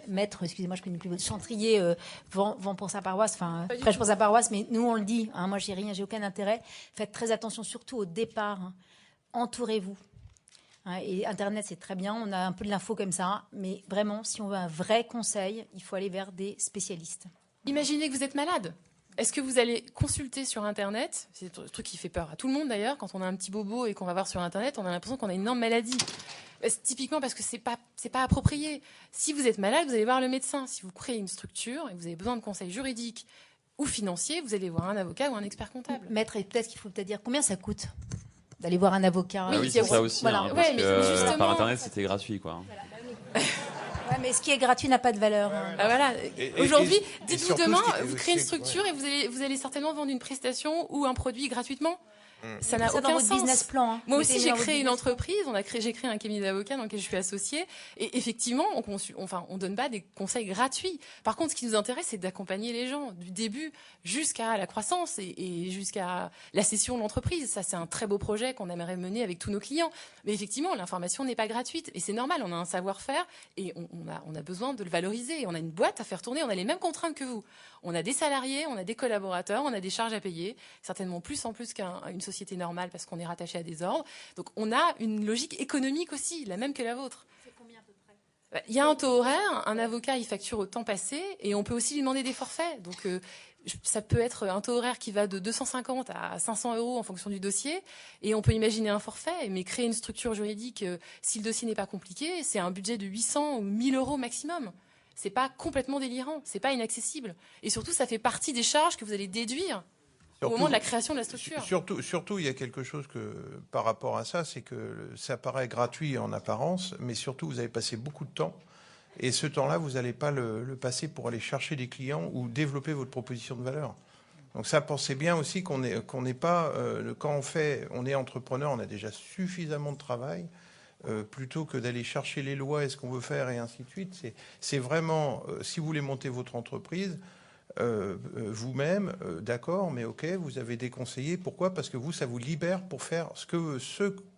maître, excusez-moi, je connais plus votre chantrier, vend pour sa paroisse, prêche pour sa paroisse, mais nous on le dit. Hein, moi j'ai aucun intérêt. Faites très attention, surtout au départ. Hein. Entourez-vous. Et Internet, c'est très bien, on a un peu de l'info comme ça, mais vraiment, si on veut un vrai conseil, il faut aller vers des spécialistes. Imaginez que vous êtes malade. Est-ce que vous allez consulter sur Internet? C'est un truc qui fait peur à tout le monde d'ailleurs. Quand on a un petit bobo et qu'on va voir sur Internet, on a l'impression qu'on a une énorme maladie. C'est typiquement parce que c'est pas approprié. Si vous êtes malade, vous allez voir le médecin. Si vous créez une structure et que vous avez besoin de conseils juridiques ou financiers, vous allez voir un avocat ou un expert comptable. Maître, et peut-être qu'il faut dire combien ça coûte d'aller voir un avocat. Oui, c'est ça aussi. Voilà. Hein, parce que par Internet, c'était gratuit, quoi. Ouais, mais ce qui est gratuit n'a pas de valeur. Hein. Ah, voilà. Aujourd'hui, dites-vous demain, vous créez une structure et vous allez certainement vendre une prestation ou un produit gratuitement. Ça n'a aucun sens. Business plan, hein. Moi aussi, j'ai créé une entreprise. J'ai créé un cabinet d'avocats dans lequel je suis associée. Et effectivement, on donne pas des conseils gratuits. Par contre, ce qui nous intéresse, c'est d'accompagner les gens du début jusqu'à la croissance et jusqu'à la cession de l'entreprise. Ça, c'est un très beau projet qu'on aimerait mener avec tous nos clients. Mais effectivement, l'information n'est pas gratuite. Et c'est normal. On a un savoir-faire et on a besoin de le valoriser. On a une boîte à faire tourner. On a les mêmes contraintes que vous. On a des salariés, on a des collaborateurs, on a des charges à payer. Certainement plus en plus qu'une société normale parce qu'on est rattaché à des ordres. Donc on a une logique économique aussi, la même que la vôtre. C'est combien à peu près? Il y a un taux horaire, un avocat il facture au temps passé et on peut aussi lui demander des forfaits. Donc ça peut être un taux horaire qui va de 250 à 500 € en fonction du dossier et on peut imaginer un forfait, mais créer une structure juridique, si le dossier n'est pas compliqué, c'est un budget de 800 ou 1000 € maximum. C'est pas complètement délirant, c'est pas inaccessible. Et surtout, ça fait partie des charges que vous allez déduire au moment de la création de la structure. Surtout, il y a quelque chose que, par rapport à ça, c'est que ça paraît gratuit en apparence, mais surtout, vous avez passé beaucoup de temps. Et ce temps-là, vous n'allez pas le passer pour aller chercher des clients ou développer votre proposition de valeur. Donc ça, pensez bien aussi qu'on n'est pas... quand on est entrepreneur, on a déjà suffisamment de travail. Plutôt que d'aller chercher les lois et ce qu'on veut faire et ainsi de suite. C'est vraiment, si vous voulez monter votre entreprise, vous-même, d'accord, mais ok, vous avez des conseillers. Pourquoi? Parce que vous, ça vous libère pour faire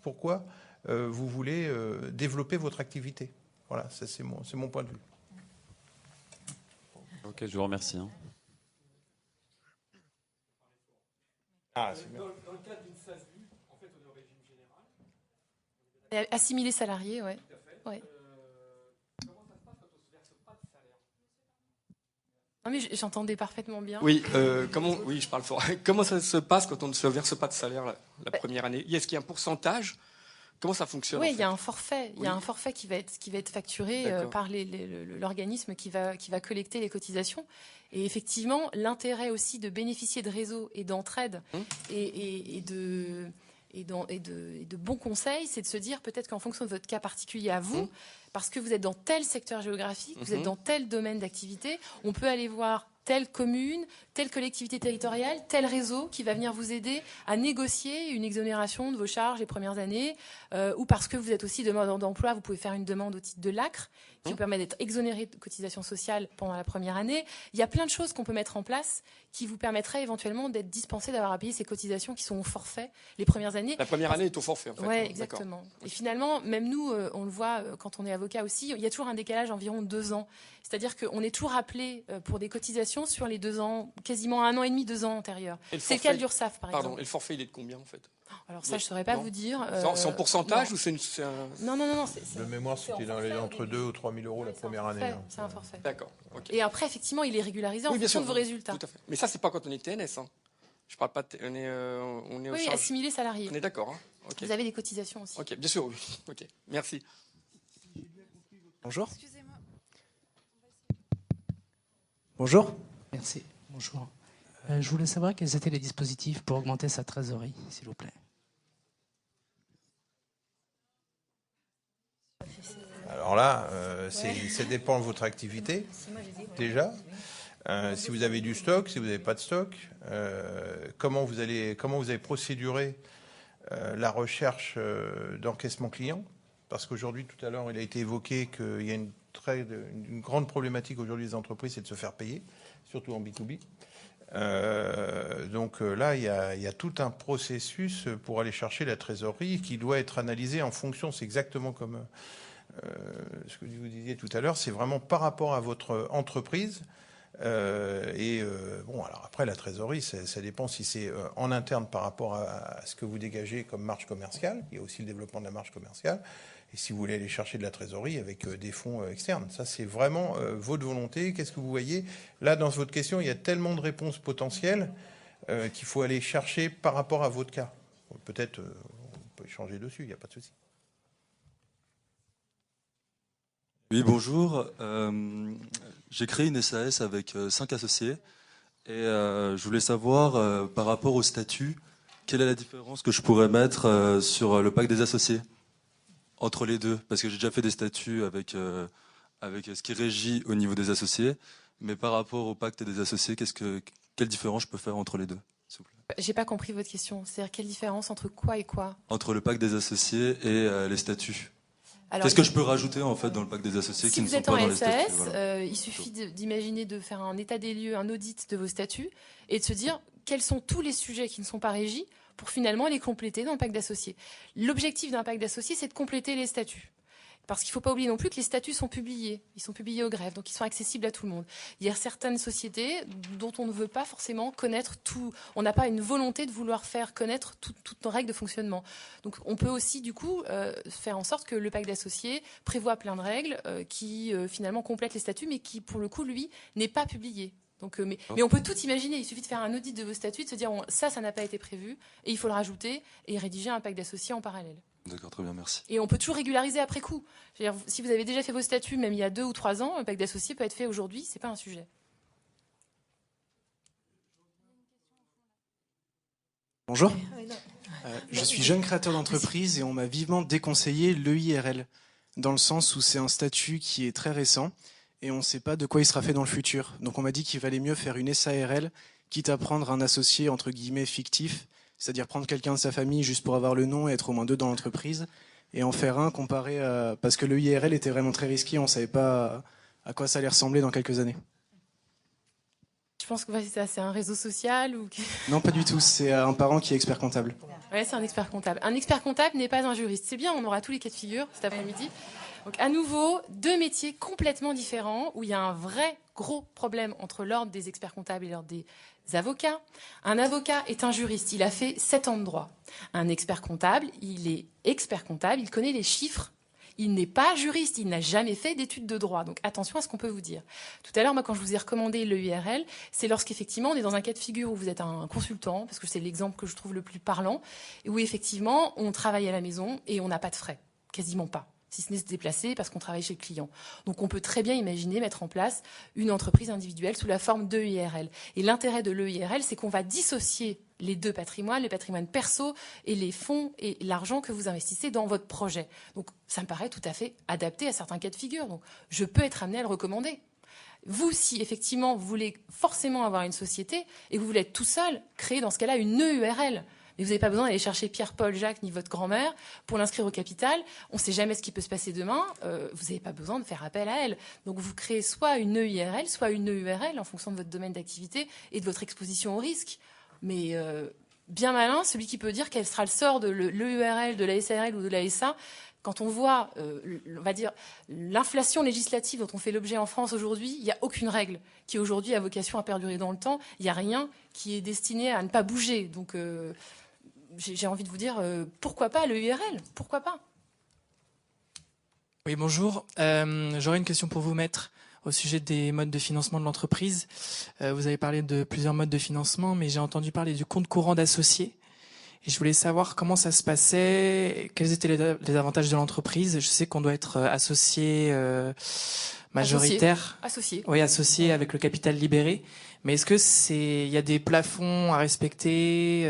pourquoi vous voulez développer votre activité. Voilà, ça c'est mon point de vue. Ok, je vous remercie. Hein. Ah, c'est bien. Dans le cadre d'une SASU, en fait, on est au régime général. Assimiler salariés, ouais. Ouais. Comment ça se passe quand on ne se verse pas de salaire? Non mais j'entendais parfaitement bien. Oui, je parle fort. Comment ça se passe quand on ne se verse pas de salaire la première année? Est-ce qu'il y a un pourcentage? Comment ça fonctionne? Oui, en fait? Il y a un forfait. Il y a un forfait qui va être facturé par l'organisme qui va collecter les cotisations. Et effectivement, l'intérêt aussi de bénéficier de réseaux et d'entraide et de bons conseils, c'est de se dire peut-être qu'en fonction de votre cas particulier à vous, parce que vous êtes dans tel secteur géographique, vous êtes dans tel domaine d'activité, on peut aller voir telle commune, telle collectivité territoriale, tel réseau qui va venir vous aider à négocier une exonération de vos charges les premières années, ou parce que vous êtes aussi demandeur d'emploi, vous pouvez faire une demande au titre de l'ACRE, qui vous permet d'être exonéré de cotisations sociales pendant la première année. Il y a plein de choses qu'on peut mettre en place qui vous permettraient éventuellement d'être dispensé d'avoir à payer ces cotisations qui sont au forfait les premières années. La première année est au forfait, en fait. Oui, hein, exactement. Et finalement, même nous, on le voit quand on est avocat aussi, il y a toujours un décalage environ 2 ans. C'est-à-dire qu'on est toujours appelé pour des cotisations sur les 2 ans, quasiment 1 an et demi, 2 ans antérieurs. C'est le cas de l'URSSAF, par exemple. Pardon, et le forfait, il est de combien, en fait? Alors ça, je ne saurais pas vous dire. C'est en pourcentage non. ou c'est un... Non. De mémoire, c'était entre 2 ou 3 000 euros la première année. Hein. C'est un forfait. D'accord. Okay. Et après, effectivement, il est régularisé en fonction de vos résultats. Tout à fait. Mais ça, c'est pas quand on est TNS. Hein. Je parle pas. On est oui, assimilé salarié. On est d'accord. Hein. Okay. Vous avez des cotisations aussi. Ok, bien sûr. Oui. Ok. Merci. Bonjour. Excusez-moi. Bonjour. Merci. Bonjour. Je voulais savoir quels étaient les dispositifs pour augmenter sa trésorerie, s'il vous plaît. Alors là, ça dépend de votre activité, déjà. Si vous avez du stock, si vous n'avez pas de stock, comment vous avez procéduré la recherche d'encaissement client. Parce qu'aujourd'hui, tout à l'heure, il a été évoqué qu'il y a une grande problématique aujourd'hui des entreprises, c'est de se faire payer, surtout en B2B. Donc là, il y a tout un processus pour aller chercher la trésorerie qui doit être analysé en fonction, c'est exactement comme ce que vous disiez tout à l'heure, c'est vraiment par rapport à votre entreprise. Bon, alors après, la trésorerie, ça dépend si c'est en interne par rapport à ce que vous dégagez comme marge commerciale. Il y a aussi le développement de la marge commerciale. Et si vous voulez aller chercher de la trésorerie avec des fonds externes, ça c'est vraiment votre volonté. Qu'est-ce que vous voyez? Là, dans votre question, il y a tellement de réponses potentielles qu'il faut aller chercher par rapport à votre cas. Peut-être on peut échanger dessus, il n'y a pas de souci. Oui, bonjour. J'ai créé une SAS avec 5 associés et je voulais savoir par rapport au statut, quelle est la différence que je pourrais mettre sur le pacte des associés entre les deux, parce que j'ai déjà fait des statuts avec ce qui régit au niveau des associés, mais par rapport au pacte des associés, quelle différence je peux faire entre les deux, s'il vous plaît? J'ai pas compris votre question. C'est-à-dire quelle différence entre quoi et quoi? Entre le pacte des associés et les statuts. Alors, qu'est-ce que je peux rajouter en fait dans le pacte des associés si qui ne vous sont êtes pas en dans les SAS, statuts, voilà. il suffit d'imaginer de faire un état des lieux, un audit de vos statuts et de se dire quels sont tous les sujets qui ne sont pas régis pour finalement les compléter dans le pacte d'associés. L'objectif d'un pacte d'associés, c'est de compléter les statuts. Parce qu'il ne faut pas oublier non plus que les statuts sont publiés. Ils sont publiés au greffe, donc ils sont accessibles à tout le monde. Il y a certaines sociétés dont on ne veut pas forcément connaître tout. On n'a pas une volonté de vouloir faire connaître toutes nos règles de fonctionnement. Donc on peut aussi, du coup, faire en sorte que le pacte d'associés prévoit plein de règles qui, finalement, complètent les statuts, mais qui, pour le coup, lui, n'est pas publié. Donc, mais on peut tout imaginer. Il suffit de faire un audit de vos statuts, de se dire ça n'a pas été prévu, et il faut le rajouter, et rédiger un pacte d'associés en parallèle. D'accord, très bien, merci. Et on peut toujours régulariser après coup. C'est-à-dire, si vous avez déjà fait vos statuts, même il y a 2 ou 3 ans, un pacte d'associés peut être fait aujourd'hui, c'est pas un sujet. Bonjour. Je suis jeune créateur d'entreprise et on m'a vivement déconseillé l'EIRL, dans le sens où c'est un statut qui est très récent et on ne sait pas de quoi il sera fait dans le futur. Donc on m'a dit qu'il valait mieux faire une SARL, quitte à prendre un associé entre guillemets fictif, c'est-à-dire prendre quelqu'un de sa famille juste pour avoir le nom et être au moins 2 dans l'entreprise, et en faire un comparé à... Parce que l'EIRL était vraiment très risqué, on ne savait pas à quoi ça allait ressembler dans quelques années. Je pense que c'est un réseau social ou... Non, pas du tout, c'est un parent qui est expert comptable. Oui, c'est un expert comptable. Un expert comptable n'est pas un juriste. C'est bien, on aura tous les cas de figure cet après-midi. Donc à nouveau, 2 métiers complètement différents où il y a un vrai gros problème entre l'ordre des experts comptables et l'ordre des avocats. Un avocat est un juriste, il a fait 7 ans de droit. Un expert comptable, il est expert comptable, il connaît les chiffres. Il n'est pas juriste, il n'a jamais fait d'études de droit. Donc attention à ce qu'on peut vous dire. Tout à l'heure, moi, quand je vous ai recommandé l'EIRL, c'est lorsqu'effectivement on est dans un cas de figure où vous êtes un consultant, parce que c'est l'exemple que je trouve le plus parlant, et où effectivement on travaille à la maison et on n'a pas de frais, quasiment pas, si ce n'est se déplacer parce qu'on travaille chez le client. Donc on peut très bien imaginer mettre en place une entreprise individuelle sous la forme d'EIRL. Et l'intérêt de l'EIRL, c'est qu'on va dissocier les 2 patrimoines, le patrimoine perso et les fonds et l'argent que vous investissez dans votre projet. Donc ça me paraît tout à fait adapté à certains cas de figure. Donc je peux être amené à le recommander. Vous, si effectivement vous voulez forcément avoir une société et que vous voulez être tout seul, créez dans ce cas-là une EURL. Mais vous n'avez pas besoin d'aller chercher Pierre, Paul, Jacques, ni votre grand-mère pour l'inscrire au capital. On ne sait jamais ce qui peut se passer demain. Vous n'avez pas besoin de faire appel à elle. Donc vous créez soit une EIRL, soit une EURL en fonction de votre domaine d'activité et de votre exposition au risque. Mais bien malin, celui qui peut dire quel sera le sort de l'EURL, de la SARL ou de la SA. Quand on voit, on va dire, l'inflation législative dont on fait l'objet en France aujourd'hui, il n'y a aucune règle qui aujourd'hui a vocation à perdurer dans le temps. Il n'y a rien qui est destiné à ne pas bouger. Donc j'ai envie de vous dire, pourquoi pas le URL? Pourquoi pas? Oui, bonjour. J'aurais une question pour vous, maître, au sujet des modes de financement de l'entreprise. Vous avez parlé de plusieurs modes de financement, mais j'ai entendu parler du compte courant d'associés. Et je voulais savoir comment ça se passait, quels étaient les avantages de l'entreprise. Je sais qu'on doit être associé majoritaire. Associé. Oui, associé avec le capital libéré. Mais est-ce que il y a des plafonds à respecter?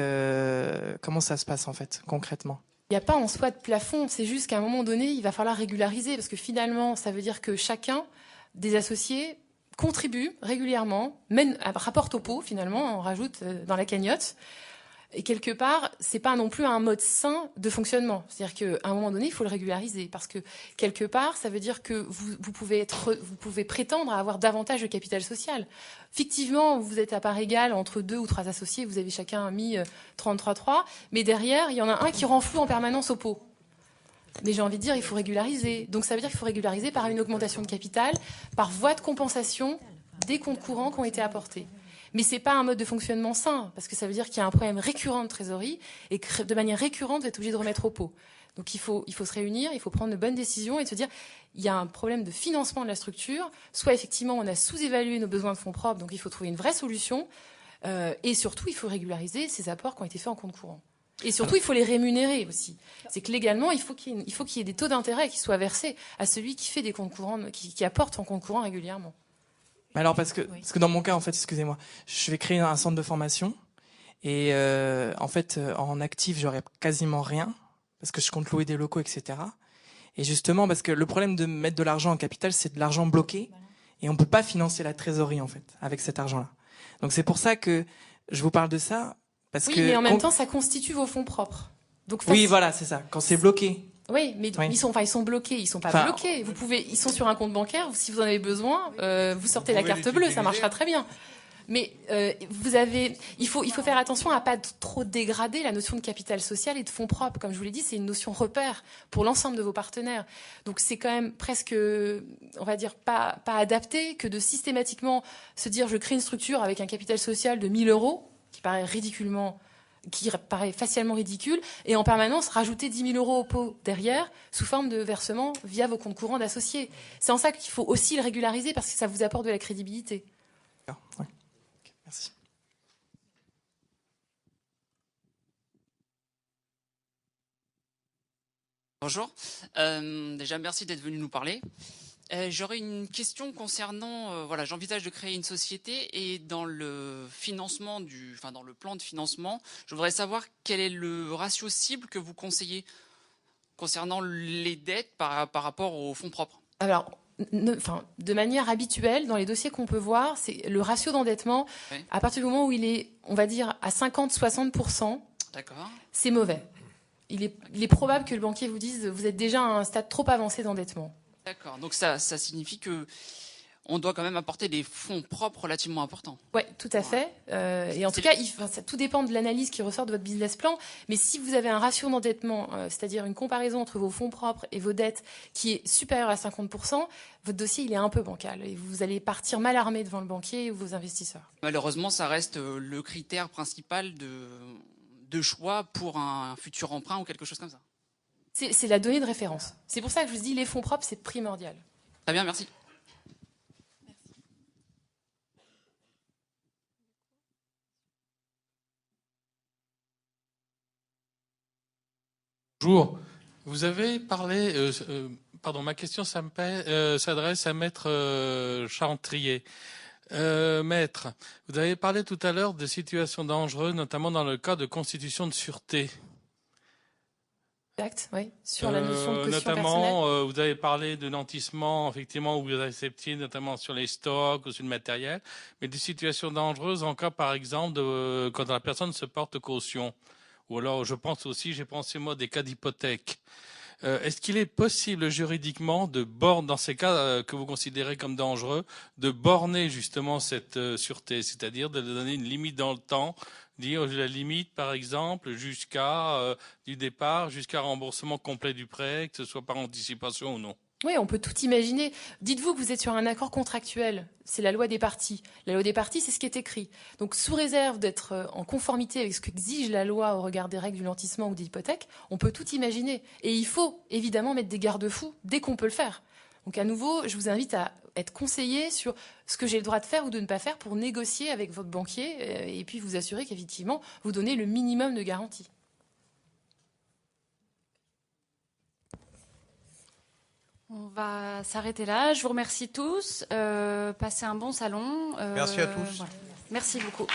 Comment ça se passe en fait, concrètement? Il n'y a pas en soi de plafond, c'est juste qu'à un moment donné, il va falloir régulariser, parce que finalement, ça veut dire que chacun des associés contribue régulièrement, rapporte au pot finalement, on rajoute dans la cagnotte. Et quelque part, c'est pas non plus un mode sain de fonctionnement. C'est-à-dire qu'à un moment donné, il faut le régulariser. Parce que quelque part, ça veut dire que vous pouvez prétendre à avoir davantage de capital social. Fictivement, vous êtes à part égale entre 2 ou 3 associés, vous avez chacun mis 33,3. Mais derrière, il y en a un qui renfloue en permanence au pot. Mais j'ai envie de dire, il faut régulariser. Donc ça veut dire qu'il faut régulariser par une augmentation de capital, par voie de compensation des comptes courants qui ont été apportés. Mais c'est pas un mode de fonctionnement sain, parce que ça veut dire qu'il y a un problème récurrent de trésorerie, et que de manière récurrente, vous êtes obligé de remettre au pot. Donc il faut se réunir, il faut prendre de bonnes décisions et se dire, il y a un problème de financement de la structure, soit effectivement on a sous-évalué nos besoins de fonds propres, donc il faut trouver une vraie solution, et surtout il faut régulariser ces apports qui ont été faits en compte courant. Et surtout, il faut les rémunérer aussi. C'est que légalement, il faut qu'il y ait des taux d'intérêt qui soient versés à celui qui fait des comptes courants, qui apporte en compte courant régulièrement. Alors parce que dans mon cas, en fait, excusez-moi, je vais créer un centre de formation et en fait, en actif, j'aurai quasiment rien parce que je compte louer des locaux, etc. Et justement, parce que le problème de mettre de l'argent en capital, c'est de l'argent bloqué et on peut pas financer la trésorerie en fait avec cet argent-là. Donc c'est pour ça que je vous parle de ça parce que mais en même temps, ça constitue vos fonds propres. Donc oui, voilà, c'est ça. Quand c'est bloqué. Oui, mais ils sont bloqués, ils sont pas bloqués. Ils sont sur un compte bancaire. Si vous en avez besoin, vous sortez la carte bleue, ça marchera très bien. Mais il faut faire attention à pas trop dégrader la notion de capital social et de fonds propres. Comme je vous l'ai dit, c'est une notion repère pour l'ensemble de vos partenaires. Donc c'est quand même presque, on va dire, pas adapté que de systématiquement se dire je crée une structure avec un capital social de 1 000 € qui paraît facialement ridicule, et en permanence rajouter 10 000 € au pot derrière, sous forme de versement via vos comptes courants d'associés. C'est en ça qu'il faut aussi le régulariser, parce que ça vous apporte de la crédibilité. Ouais. Okay, merci. Bonjour. Déjà, merci d'être venu nous parler. J'aurais une question concernant, j'envisage de créer une société et dans le financement dans le plan de financement, je voudrais savoir quel est le ratio cible que vous conseillez concernant les dettes par rapport aux fonds propres. Alors, de manière habituelle, dans les dossiers qu'on peut voir, c'est le ratio d'endettement, à partir du moment où il est, on va dire, à 50-60%, c'est mauvais. Il est probable que le banquier vous dise, vous êtes déjà à un stade trop avancé d'endettement. D'accord, donc ça signifie que on doit quand même apporter des fonds propres relativement importants. Oui, tout à fait. Et en tout cas, tout dépend de l'analyse qui ressort de votre business plan. Mais si vous avez un ratio d'endettement, c'est-à-dire une comparaison entre vos fonds propres et vos dettes qui est supérieure à 50%, votre dossier il est un peu bancal. Et vous allez partir mal armé devant le banquier ou vos investisseurs. Malheureusement, ça reste le critère principal de choix pour un futur emprunt ou quelque chose comme ça. C'est la donnée de référence. C'est pour ça que je vous dis les fonds propres, c'est primordial. Très bien, merci. Bonjour. Vous avez parlé, ma question s'adresse à Maître Chantrier. Maître, vous avez parlé tout à l'heure de situations dangereuses, notamment dans le cas de constitution de sûreté. Exact, oui, sur la notion de caution notamment, vous avez parlé de nantissement, effectivement, où vous acceptiez, notamment sur les stocks ou sur le matériel, mais des situations dangereuses en cas, par exemple, quand la personne se porte caution. Ou alors, j'ai pensé moi des cas d'hypothèque. Est-ce qu'il est possible juridiquement dans ces cas que vous considérez comme dangereux, de borner justement cette sûreté, c'est-à-dire de donner une limite dans le temps, dire la limite par exemple jusqu'à du départ, jusqu'à remboursement complet du prêt, que ce soit par anticipation ou non? Oui, on peut tout imaginer. Dites-vous que vous êtes sur un accord contractuel. C'est la loi des parties. La loi des parties, c'est ce qui est écrit. Donc, sous réserve d'être en conformité avec ce qu'exige la loi au regard des règles du lotissement ou des hypothèques, on peut tout imaginer. Et il faut évidemment mettre des garde-fous dès qu'on peut le faire. Donc, à nouveau, je vous invite à être conseillé sur ce que j'ai le droit de faire ou de ne pas faire pour négocier avec votre banquier et puis vous assurer qu'effectivement, vous donnez le minimum de garantie. On va s'arrêter là. Je vous remercie tous. Passez un bon salon. Merci à tous. Voilà. Merci beaucoup.